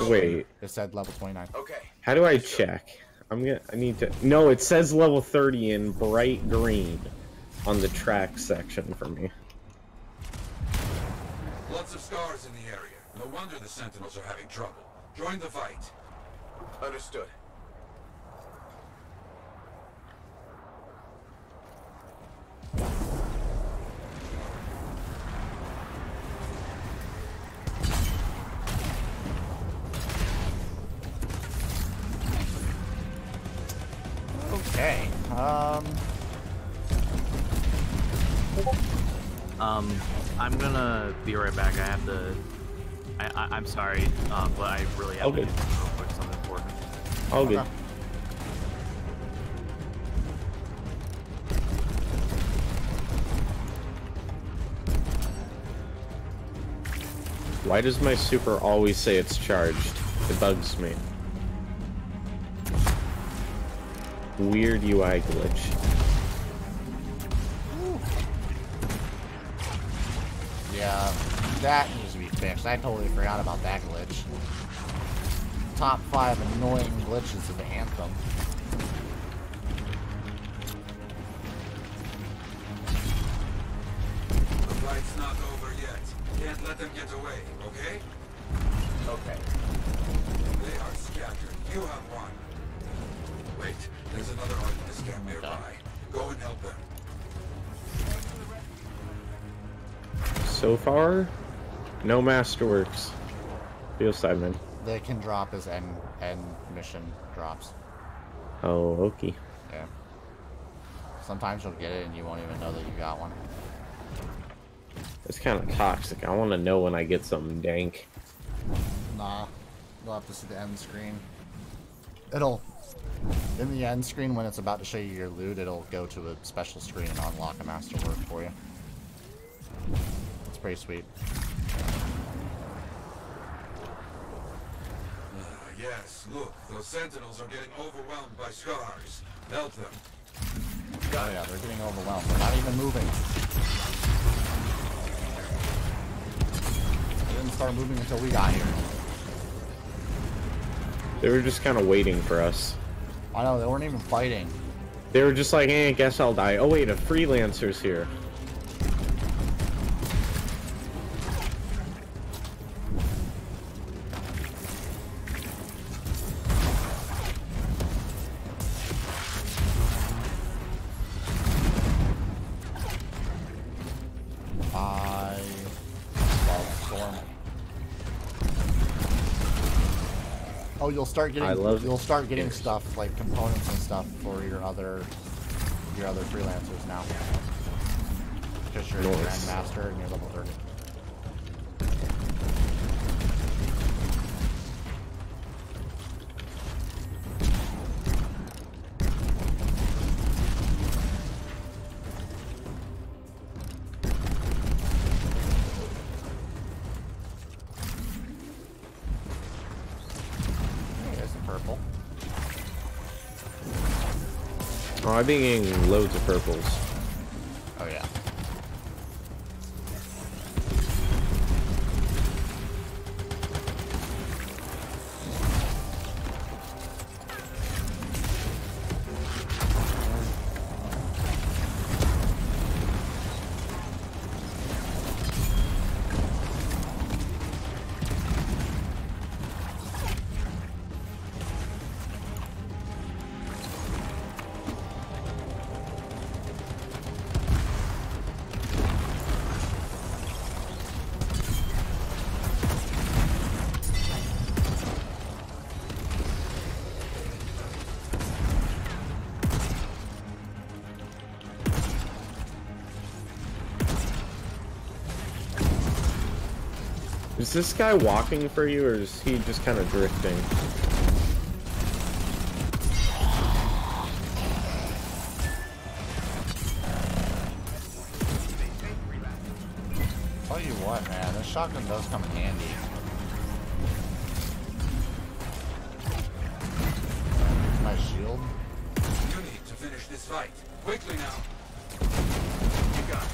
[SPEAKER 3] Wait,
[SPEAKER 1] it said level 29.
[SPEAKER 4] Okay.
[SPEAKER 3] how do I check? I need to... No, it says level 30 in bright green on the track section for me.
[SPEAKER 4] Lots of scars in the area. No wonder the Sentinels are having trouble. Join the fight. Understood.
[SPEAKER 1] Okay.
[SPEAKER 2] I'm gonna be right back. I have to I'm sorry, but I really have
[SPEAKER 3] All
[SPEAKER 2] to
[SPEAKER 3] good.
[SPEAKER 2] do real quick, something important.
[SPEAKER 3] All good.
[SPEAKER 1] Okay.
[SPEAKER 3] Why does my super always say it's charged? It bugs me. Weird UI glitch.
[SPEAKER 1] Yeah, that needs to be fixed. I totally forgot about that glitch. Top 5 annoying glitches of Anthem.
[SPEAKER 4] The fight's not over yet. Can't let them get away, okay?
[SPEAKER 1] Okay.
[SPEAKER 4] They are scattered. You have one. Wait, there's another Artemis camp nearby. Go and help them.
[SPEAKER 3] So far, no Masterworks. Feel Simon.
[SPEAKER 1] They can drop as end mission drops.
[SPEAKER 3] Oh, okay.
[SPEAKER 1] Yeah. Sometimes you'll get it and you won't even know that you got one.
[SPEAKER 3] It's kind of toxic. I want to know when I get something dank.
[SPEAKER 1] Nah. You'll have to see the end screen. It'll... In the end screen, when it's about to show you your loot, it'll go to a special screen and unlock a Masterwork for you. It's pretty sweet.
[SPEAKER 4] Yes, look, those sentinels are getting overwhelmed by scars. Help them.
[SPEAKER 1] Oh yeah, they're getting overwhelmed. They're not even moving. They didn't start moving until we got here.
[SPEAKER 3] They were just kind of waiting for us.
[SPEAKER 1] I know, they weren't even fighting.
[SPEAKER 3] They were just like, hey, guess I'll die. Oh wait, a freelancer's here.
[SPEAKER 1] I love Storm. Oh, you'll start getting stuff like components and stuff for your other freelancers now. Because you're a Grandmaster and you're level 30.
[SPEAKER 3] Oh, I've been getting loads of purples.
[SPEAKER 1] Oh yeah.
[SPEAKER 3] Is this guy walking for you, or is he just kind of drifting?
[SPEAKER 1] Tell you what, man, this shotgun does come in handy. My shield.
[SPEAKER 4] You need to finish this fight. Quickly now. You got it.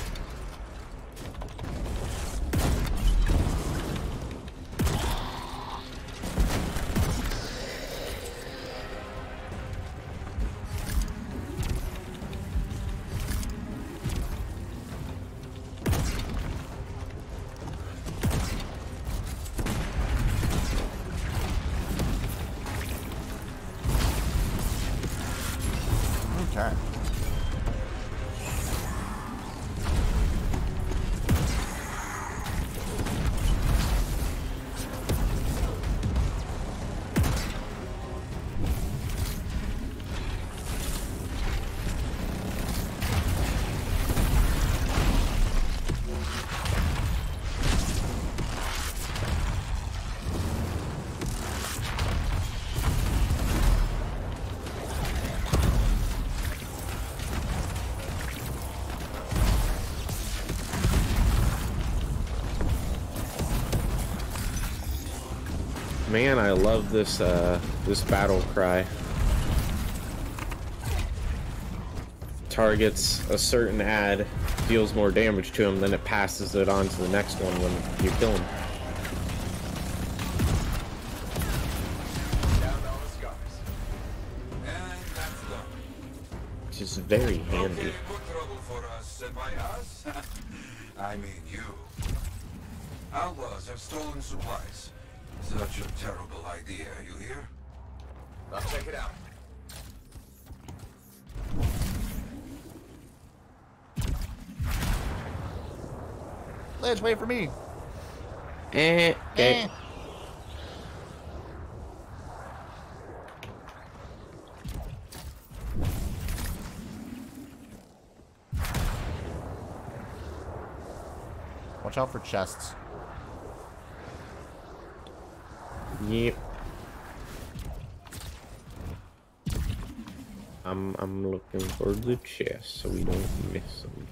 [SPEAKER 1] Okay.
[SPEAKER 3] Man, I love this this battle cry. Targets a certain ad, deals more damage to him, then it passes it on to the next one when you kill him. Which is very handy.
[SPEAKER 4] Okay, put trouble for us, and by us, I mean you. Outlaws have stolen supplies. Such a terrible idea, you hear? I'll check it out.
[SPEAKER 1] Liz, wait for me.
[SPEAKER 3] Okay.
[SPEAKER 1] Watch out for chests.
[SPEAKER 3] Yep. I'm looking for the chest so we don't miss them.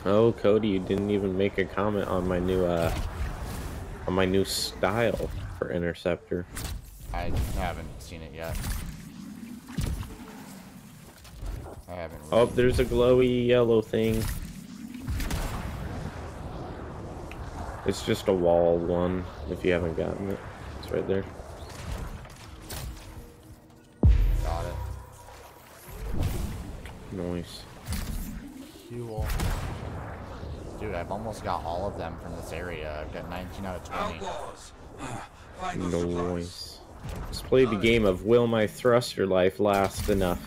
[SPEAKER 3] Oh, Cody, you didn't even make a comment on my new style for Interceptor.
[SPEAKER 1] I haven't seen it yet. I haven't.
[SPEAKER 3] Oh, there's a glowy yellow thing. It's just a wall one, if you haven't gotten it. It's right there.
[SPEAKER 1] Got it.
[SPEAKER 3] Nice.
[SPEAKER 1] Cool. Dude, I've almost got all of them from this area. I've got 19 out of 20.
[SPEAKER 4] Outlaws! Find those supplies.
[SPEAKER 3] Noise. Let's play the game of will my thruster life last enough?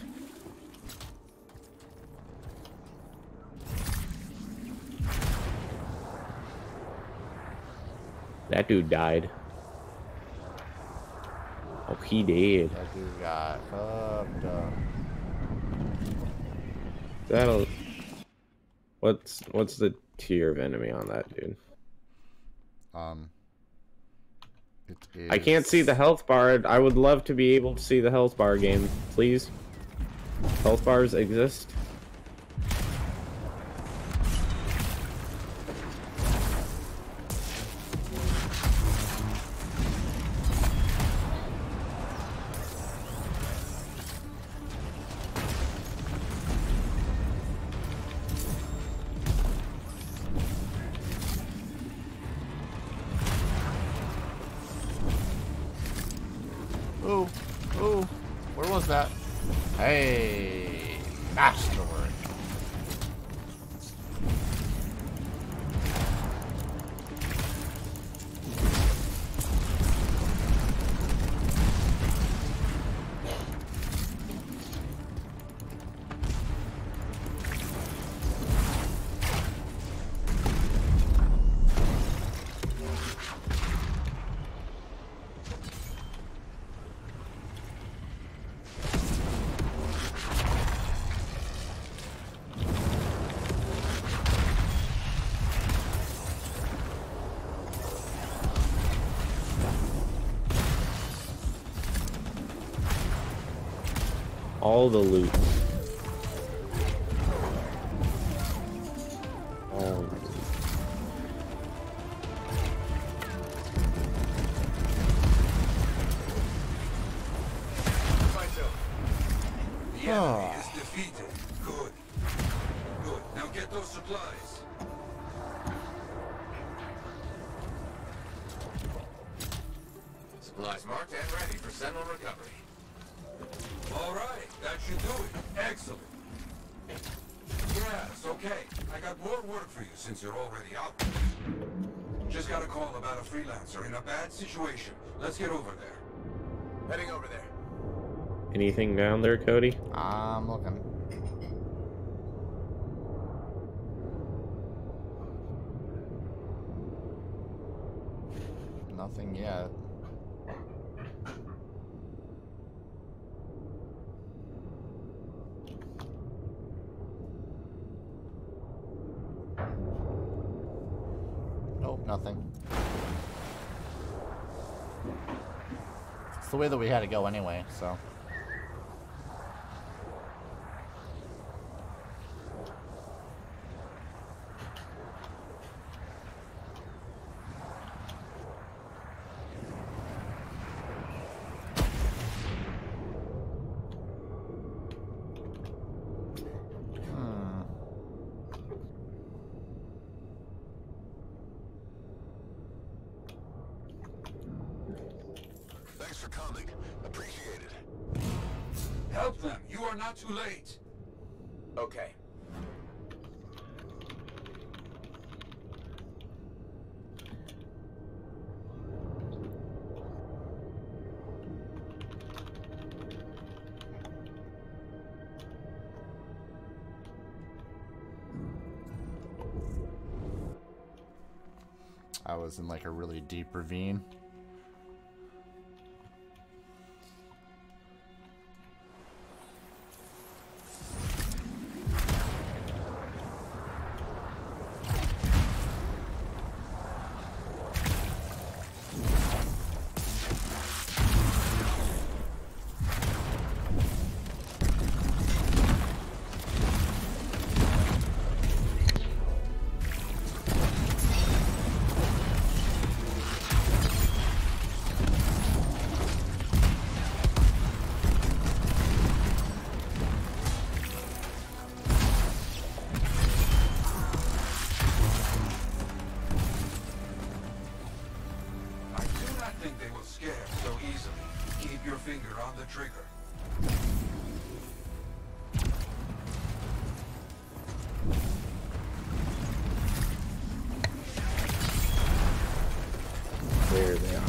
[SPEAKER 3] That dude died. Oh, he did.
[SPEAKER 1] That dude got fucked up.
[SPEAKER 3] That'll... What's the tier of enemy on that dude?
[SPEAKER 1] It is...
[SPEAKER 3] I can't see the health bar. I would love to be able to see the health bar game, please. Health bars exist.
[SPEAKER 1] Ooh, ooh, where was that? Hey, Masterwork.
[SPEAKER 3] All the loot. All the loot.
[SPEAKER 4] The enemy is defeated. Good. Good. Now get those supplies. Supplies marked and ready for Sentinel recovery. All right, that should do it. Excellent. Yes, okay. I got more work for you since you're already out. Just got a call about a freelancer in a bad situation. Let's get over there. Heading over there.
[SPEAKER 3] Anything down there, Cody?
[SPEAKER 1] I'm looking. Nothing yet. Nope, nothing. the way that we had to go anyway, so.
[SPEAKER 4] Thanks for coming. Appreciate it. Help them. You are not too late. Okay.
[SPEAKER 1] I was in like a really deep ravine.
[SPEAKER 3] There they are.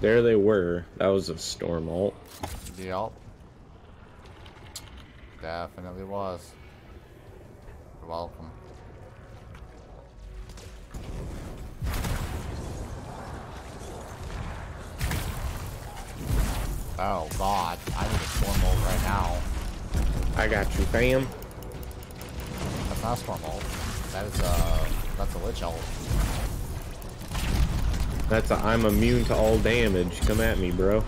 [SPEAKER 3] There they were. That was a storm ult.
[SPEAKER 1] Yep. Definitely was. You're welcome. Oh god, I need a storm ult right now.
[SPEAKER 3] I got you, fam.
[SPEAKER 1] That's not a storm ult. That's a lich ult.
[SPEAKER 3] That's a I'm immune to all damage. Come at me, bro.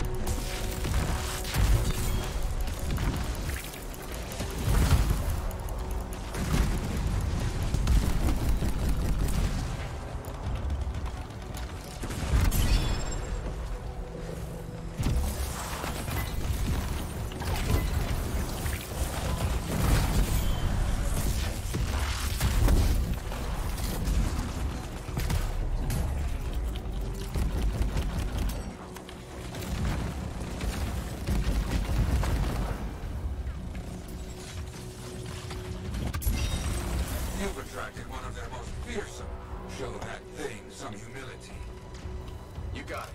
[SPEAKER 4] You've attracted one of their most fearsome. Show that thing some humility. You got it.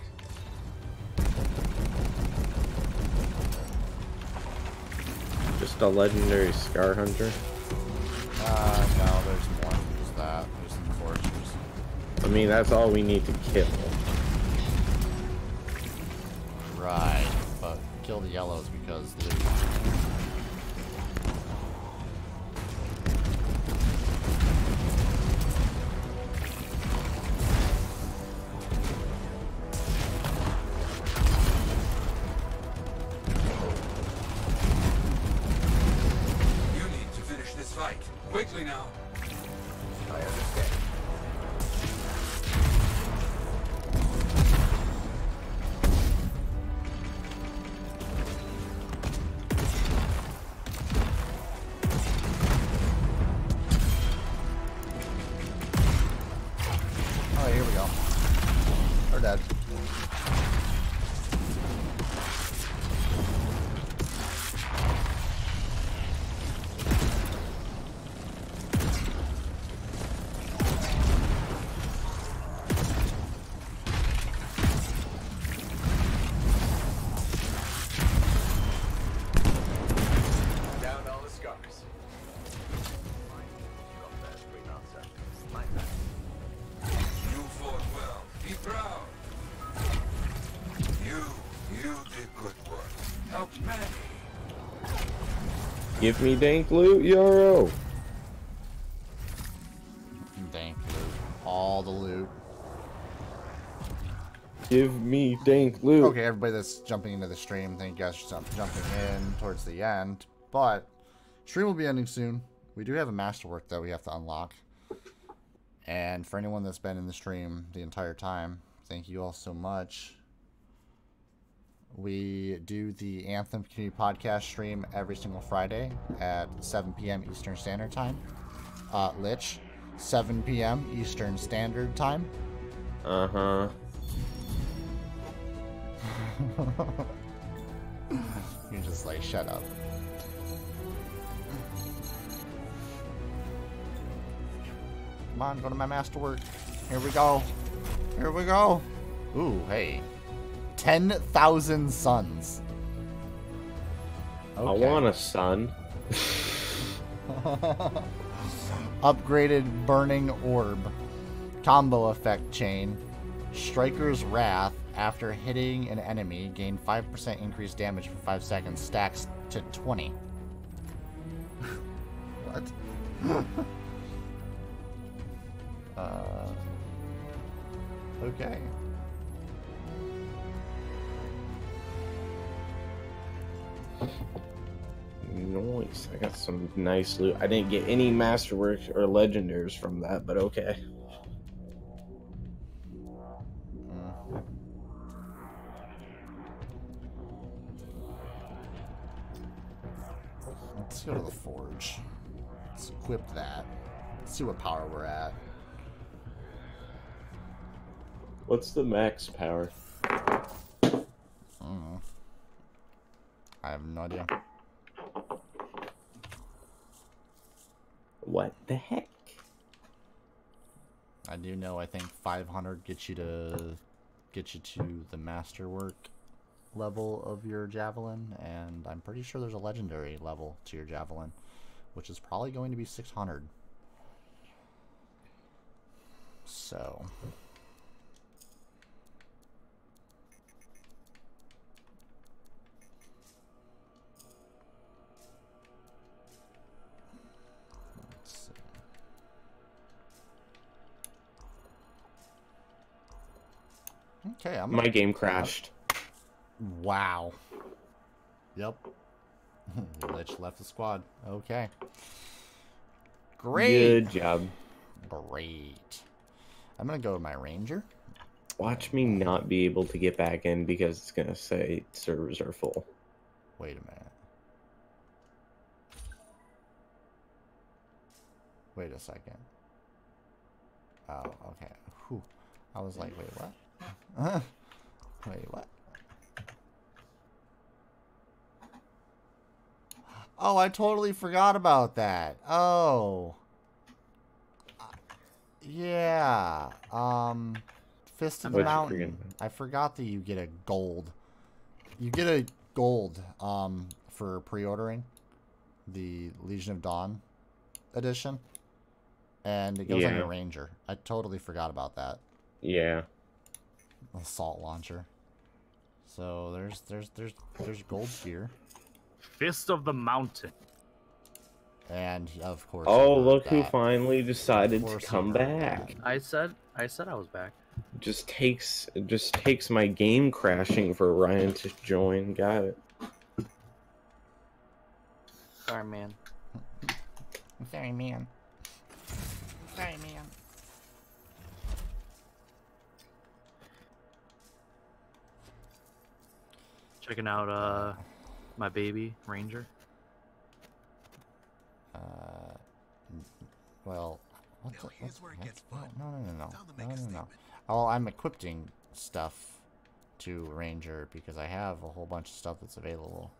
[SPEAKER 3] Just a legendary Scar Hunter.
[SPEAKER 1] No, there's more than just that. There's some foresters.
[SPEAKER 3] I mean, that's all we need to kill.
[SPEAKER 1] Right, but kill the yellows because they're...
[SPEAKER 4] Quickly now. I understand.
[SPEAKER 1] Oh, here we go. We're dead.
[SPEAKER 3] Give me dank loot, Yoro.
[SPEAKER 1] Dank all the loot.
[SPEAKER 3] Give me dank loot.
[SPEAKER 1] Okay, everybody that's jumping into the stream, thank you guys for jumping in towards the end. But stream will be ending soon. We do have a masterwork that we have to unlock. And for anyone that's been in the stream the entire time, thank you all so much. We do the Anthem Community Podcast stream every single Friday at 7 p.m. Eastern Standard Time. Lich, 7 p.m. Eastern Standard Time.
[SPEAKER 3] Uh-huh.
[SPEAKER 1] You're just like, shut up. Come on, go to my masterwork. Here we go. Here we go. Ooh, hey. 10,000 suns.
[SPEAKER 3] Okay. I want a sun.
[SPEAKER 1] Upgraded burning orb. Combo effect chain. Striker's Wrath. After hitting an enemy, gain 5% increased damage for 5 seconds. Stacks to 20. What? Okay.
[SPEAKER 3] Nice. I got some nice loot. I didn't get any masterworks or legendaries from that, but okay.
[SPEAKER 1] Let's go to the forge. Let's equip that. Let's see what power we're at.
[SPEAKER 3] What's the max power?
[SPEAKER 1] I don't know. I have no idea.
[SPEAKER 3] What the heck?
[SPEAKER 1] I do know. I think 500 gets you to the masterwork level of your javelin, and I'm pretty sure there's a legendary level to your javelin, which is probably going to be 600. So. Okay,
[SPEAKER 3] my game crashed.
[SPEAKER 1] Wow. Yep. Lich left the squad. Okay. Great.
[SPEAKER 3] Good job.
[SPEAKER 1] Great. I'm gonna go to my ranger.
[SPEAKER 3] Watch me not be able to get back in because it's gonna say servers are full.
[SPEAKER 1] Wait a minute. Wait a second. Oh, okay. Whew. I was like, wait, what? Wait, what? Oh, I totally forgot about that. Oh. Yeah. Fist of the Mountain. I forgot that you get a gold. You get a gold for pre-ordering the Legion of Dawn edition. And it goes on your ranger. I totally forgot about that.
[SPEAKER 3] Yeah.
[SPEAKER 1] Assault launcher. So there's gold here.
[SPEAKER 2] Fist of the Mountain.
[SPEAKER 1] And of course.
[SPEAKER 3] Oh, look who finally decided to come back.
[SPEAKER 2] I said I was back.
[SPEAKER 3] Just takes my game crashing for Ryan to join. Got it.
[SPEAKER 2] Sorry, man.
[SPEAKER 1] Sorry, man. Sorry, man.
[SPEAKER 2] Checking out my baby ranger.
[SPEAKER 1] Well, here's where it gets fun. No. Oh, I'm equipping stuff to ranger because I have a whole bunch of stuff that's available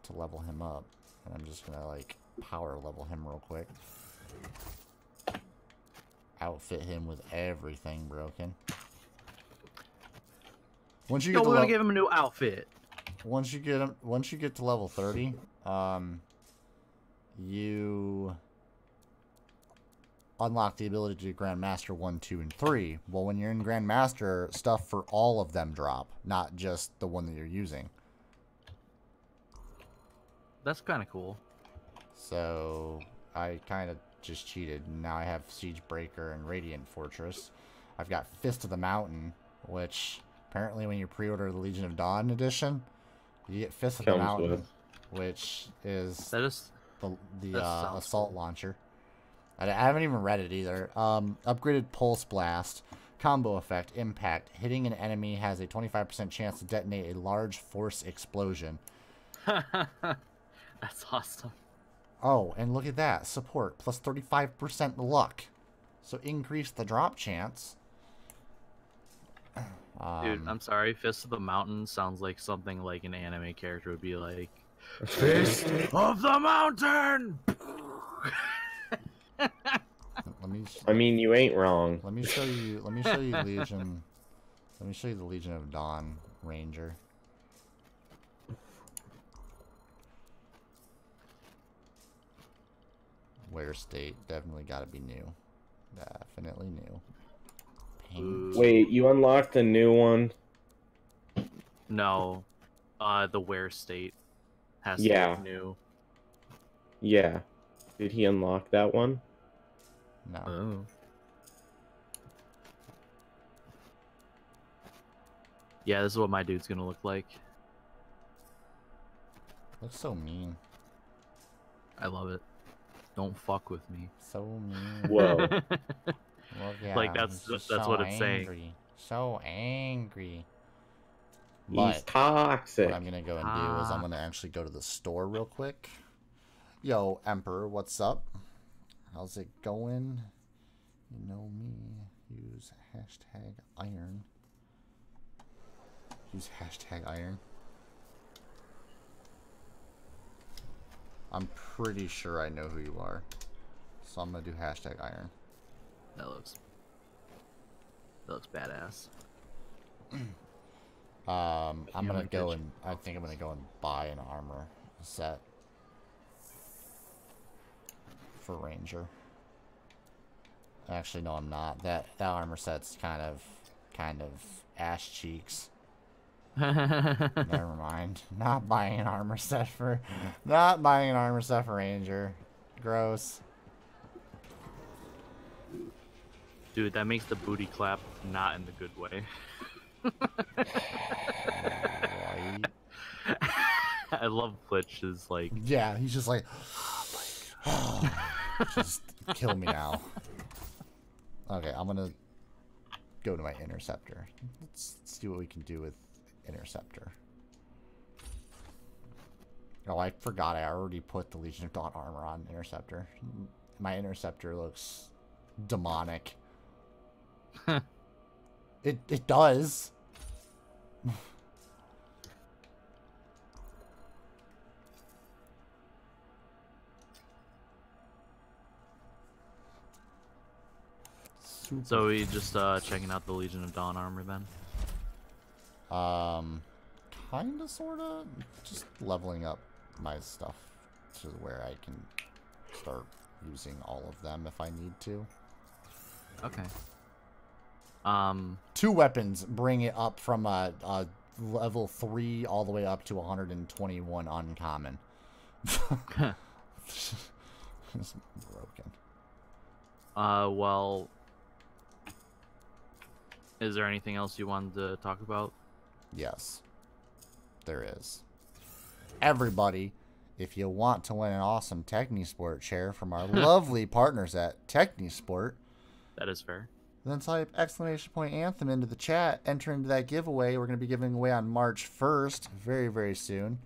[SPEAKER 1] to level him up, and I'm just gonna like power level him real quick. Outfit him with everything broken. Once you get
[SPEAKER 2] we're gonna give him a new outfit.
[SPEAKER 1] Once you get to level 30, you unlock the ability to do Grandmaster 1, 2, and 3. Well, when you're in Grandmaster, stuff for all of them drop, not just the one that you're using.
[SPEAKER 2] That's kind of cool.
[SPEAKER 1] So I kind of just cheated. Now I have Siege Breaker and Radiant Fortress. I've got Fist of the Mountain, which apparently when you pre-order the Legion of Dawn edition, you get Fist of the Mountain, which is the assault launcher. I haven't even read it either. Upgraded Pulse Blast. Combo effect, impact. Hitting an enemy has a 25% chance to detonate a large force explosion.
[SPEAKER 2] That's awesome.
[SPEAKER 1] Oh, and look at that. Support, plus 35% luck. So increase the drop chance.
[SPEAKER 2] Dude, I'm sorry. Fist of the Mountain sounds like something like an anime character would be like. Fist of the Mountain!
[SPEAKER 3] I mean, you ain't wrong.
[SPEAKER 1] Let me show you Legion. Let me show you the Legion of Dawn Ranger. Wear state, definitely gotta be new. Definitely new. Paint.
[SPEAKER 3] Wait, you unlocked a new one?
[SPEAKER 2] No. The wear state has to be new.
[SPEAKER 3] Yeah. Did he unlock that one?
[SPEAKER 1] No.
[SPEAKER 2] Oh. Yeah, this is what my dude's gonna look like.
[SPEAKER 1] Looks so mean.
[SPEAKER 2] I love it. Don't fuck with me.
[SPEAKER 1] So mean.
[SPEAKER 3] Whoa.
[SPEAKER 1] Well, yeah,
[SPEAKER 2] Like that's
[SPEAKER 1] so
[SPEAKER 2] what it's
[SPEAKER 1] angry.
[SPEAKER 2] saying.
[SPEAKER 1] So angry.
[SPEAKER 3] He's
[SPEAKER 1] But
[SPEAKER 3] toxic.
[SPEAKER 1] what I'm gonna go and do is I'm gonna actually go to the store real quick. Yo, Emperor, what's up? How's it going? You know me. Use hashtag iron. Use hashtag iron. I'm pretty sure I know who you are. So I'm gonna do hashtag iron.
[SPEAKER 2] That looks badass.
[SPEAKER 1] I'm gonna go and I think I'm gonna go and buy an armor set for Ranger. Actually, no, I'm not. That armor set's kind of ass cheeks. Never mind. Not buying an armor set for Ranger. Gross.
[SPEAKER 2] Dude, that makes the booty clap not in the good way.
[SPEAKER 1] Right.
[SPEAKER 2] I love Glitch's like.
[SPEAKER 1] Yeah, he's just like, oh, just kill me now. Okay, I'm gonna go to my Interceptor. Let's see what we can do with Interceptor. Oh, I forgot I already put the Legion of Dawn armor on Interceptor. My Interceptor looks demonic. It does.
[SPEAKER 2] So we just checking out the Legion of Dawn armor then?
[SPEAKER 1] Kinda, sorta. Just leveling up my stuff to where I can start using all of them if I need to.
[SPEAKER 2] Okay.
[SPEAKER 1] 2 weapons bring it up from a level 3 all the way up to 121 uncommon. It's broken.
[SPEAKER 2] Well, is there anything else you wanted to talk about?
[SPEAKER 1] Yes, there is. Everybody, if you want to win an awesome Technisport chair from our lovely partners at Technisport,
[SPEAKER 2] That is fair.
[SPEAKER 1] then type !Anthem into the chat, enter into that giveaway. We're going to be giving away on March 1st, very, very soon.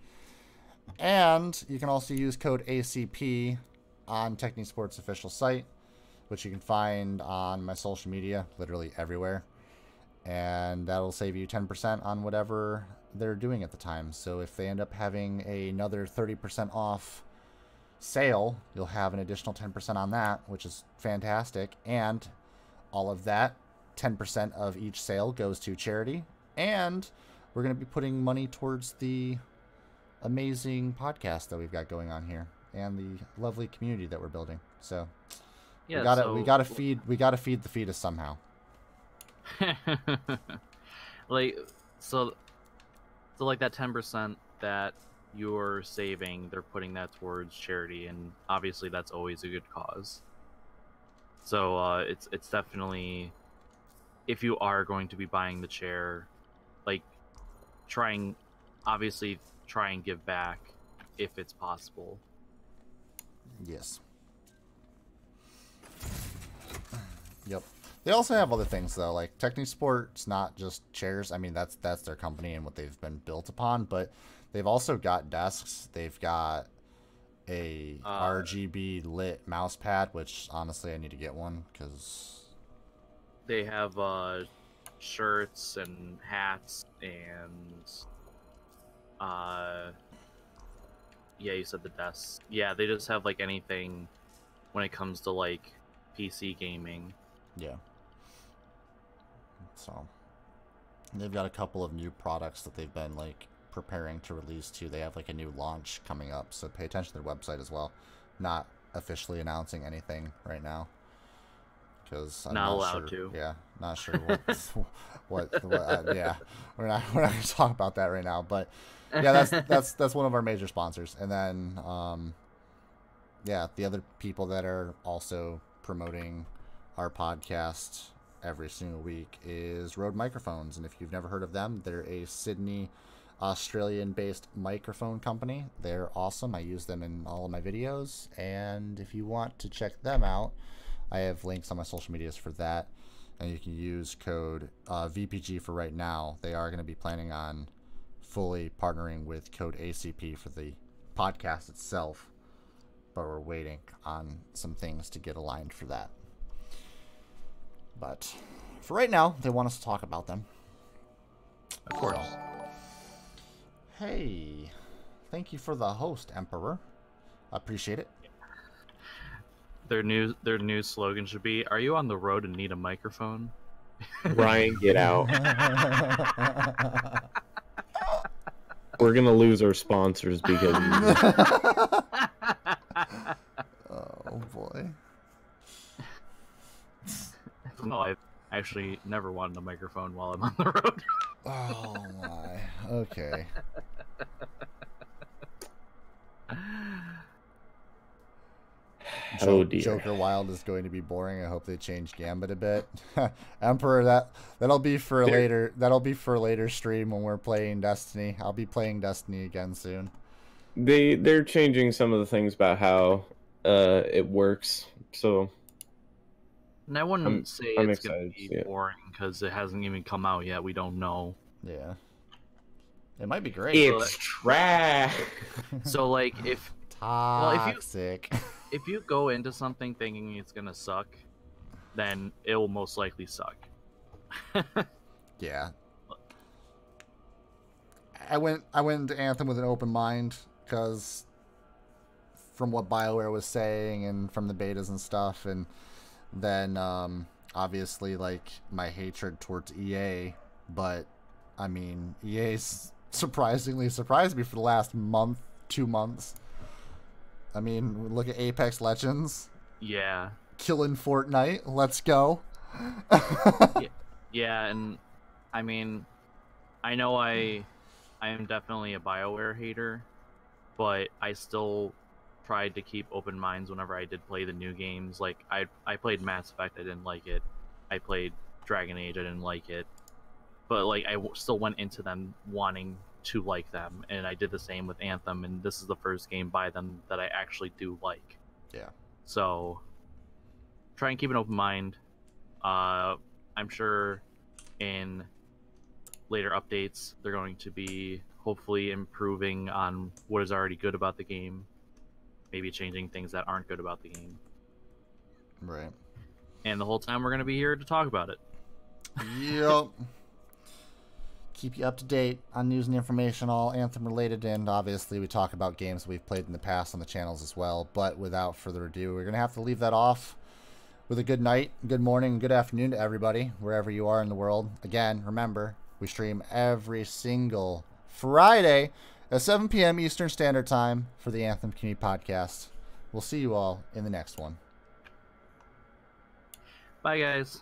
[SPEAKER 1] And you can also use code ACP on Technisport's official site, which you can find on my social media, literally everywhere. And that'll save you 10% on whatever they're doing at the time. So if they end up having another 30% off sale, you'll have an additional 10% on that, which is fantastic. And all of that, 10% of each sale goes to charity. And we're going to be putting money towards the amazing podcast that we've got going on here and the lovely community that we're building. So
[SPEAKER 2] Yeah,
[SPEAKER 1] we gotta feed the fetus somehow.
[SPEAKER 2] like so like that 10% that you're saving, they're putting that towards charity, and obviously that's always a good cause. So it's definitely, if you are going to be buying the chair, like obviously try and give back if it's possible.
[SPEAKER 1] Yes. Yep. They also have other things though, like Technisport's not just chairs. I mean, that's their company and what they've been built upon, but they've also got desks. They've got a RGB lit mouse pad, which honestly I need to get one because
[SPEAKER 2] they have shirts and hats and yeah, you said the desks. Yeah, they just have like anything when it comes to like PC gaming.
[SPEAKER 1] Yeah. So they've got a couple of new products that they've been like preparing to release too. They have like a new launch coming up, so pay attention to their website as well. Not officially announcing anything right now because I'm
[SPEAKER 2] not
[SPEAKER 1] not
[SPEAKER 2] allowed
[SPEAKER 1] sure,
[SPEAKER 2] to.
[SPEAKER 1] Yeah, not sure what yeah, we're not gonna talk about that right now. But yeah, that's one of our major sponsors, and then yeah, the other people that are also promoting our podcast every single week is Rode Microphones. And if you've never heard of them, they're a Sydney, Australian-based microphone company. They're awesome. I use them in all of my videos. And if you want to check them out, I have links on my social medias for that. And you can use code VPG for right now. They are going to be planning on fully partnering with code ACP for the podcast itself. But we're waiting on some things to get aligned for that. But for right now, they want us to talk about them.
[SPEAKER 2] Of course.
[SPEAKER 1] So, hey, thank you for the host, Emperor. I appreciate it.
[SPEAKER 2] Their new slogan should be, "Are you on the road and need a microphone?"
[SPEAKER 3] Ryan, get out. We're gonna lose our sponsors because
[SPEAKER 1] oh boy.
[SPEAKER 2] No, I've actually never wanted a microphone while I'm on the road.
[SPEAKER 1] Oh my. Okay.
[SPEAKER 3] Oh dear.
[SPEAKER 1] Joker Wild is going to be boring. I hope they change Gambit a bit. Emperor, that'll be for a later. That'll be for a later stream when we're playing Destiny. I'll be playing Destiny again soon.
[SPEAKER 3] They're changing some of the things about how it works. So.
[SPEAKER 2] And I wouldn't say
[SPEAKER 3] I'm
[SPEAKER 2] it's going to
[SPEAKER 3] excited,
[SPEAKER 2] be boring because it hasn't even come out yet. We don't know.
[SPEAKER 1] Yeah. It might be great.
[SPEAKER 3] It's trash.
[SPEAKER 2] So, like,
[SPEAKER 1] Toxic.
[SPEAKER 2] if you go into something thinking it's going to suck, then it will most likely suck.
[SPEAKER 1] Yeah. I went into Anthem with an open mind because from what BioWare was saying and from the betas and stuff, and then obviously like my hatred towards EA, but I mean EA's surprisingly surprised me for the last month, 2 months. I mean, look at Apex Legends.
[SPEAKER 2] Yeah.
[SPEAKER 1] Killing Fortnite. Let's go.
[SPEAKER 2] Yeah, and I mean, I know I am definitely a BioWare hater, but I still tried to keep open minds whenever I did play the new games. Like, I played Mass Effect, I didn't like it. I played Dragon Age, I didn't like it. But, like, I still went into them wanting to like them, and I did the same with Anthem, and this is the first game by them that I actually do like.
[SPEAKER 1] Yeah.
[SPEAKER 2] So, try and keep an open mind. I'm sure in later updates, they're going to be hopefully improving on what is already good about the game. Maybe changing things that aren't good about the game.
[SPEAKER 1] Right.
[SPEAKER 2] And the whole time we're going to be here to talk about it.
[SPEAKER 1] Yep. Keep you up to date on news and information, all Anthem related, and obviously we talk about games that we've played in the past on the channels as well. But without further ado, we're going to have to leave that off with a good night, good morning, good afternoon to everybody, wherever you are in the world. Again, remember, we stream every single Friday at 7 p.m. Eastern Standard Time for the Anthem Community Podcast. We'll see you all in the next one.
[SPEAKER 2] Bye, guys.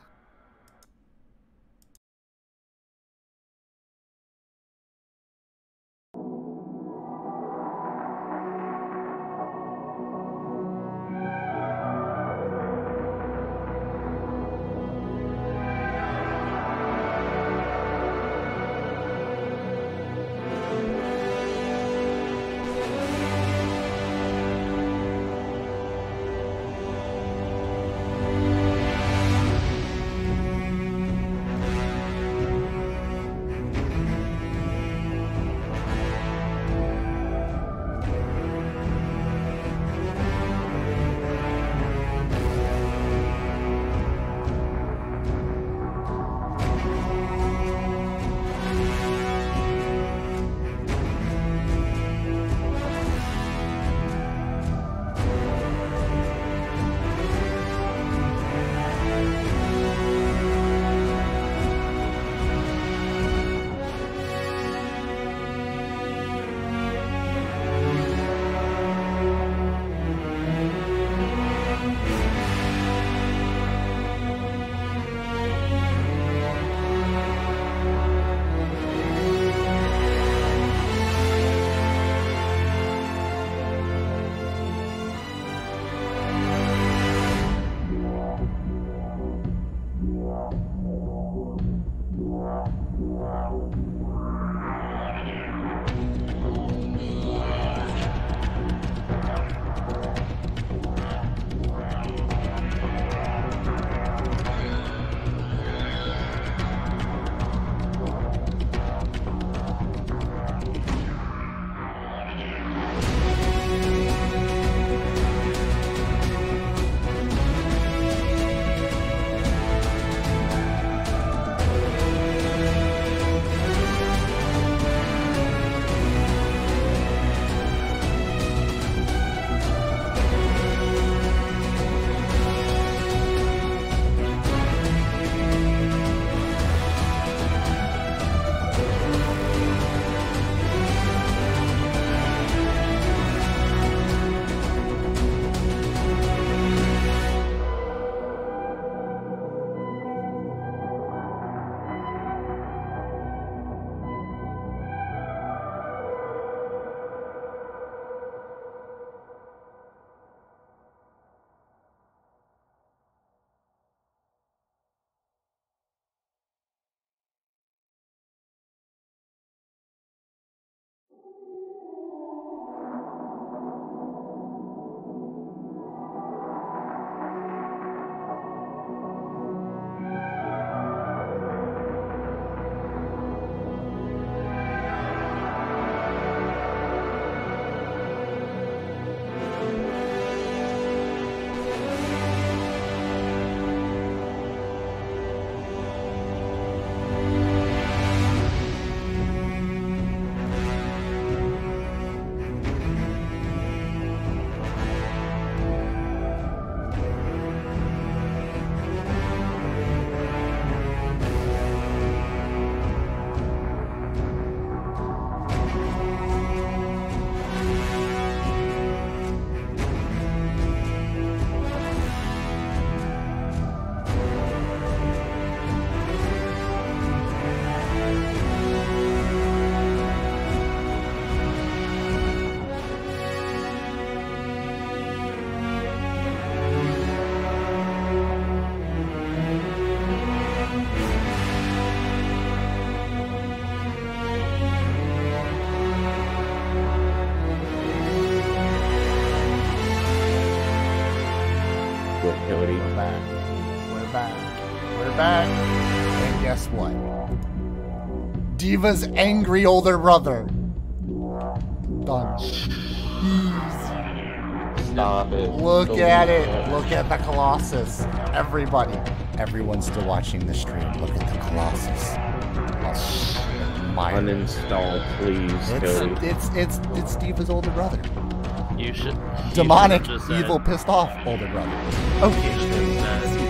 [SPEAKER 3] great.
[SPEAKER 1] We're back. We're back. We're back. And guess what? Diva's angry older brother. Done.
[SPEAKER 3] Stop it.
[SPEAKER 1] Look
[SPEAKER 3] Don't
[SPEAKER 1] at
[SPEAKER 3] do
[SPEAKER 1] it.
[SPEAKER 3] that.
[SPEAKER 1] Look at the Colossus. Everybody. Everyone's still watching the stream. Look at the Colossus.
[SPEAKER 3] Uninstall, please, Cody.
[SPEAKER 1] It's Diva's older brother.
[SPEAKER 2] You should.
[SPEAKER 1] Demonic,
[SPEAKER 2] just said-
[SPEAKER 1] evil, pissed off older brother. Okay.
[SPEAKER 2] you should have said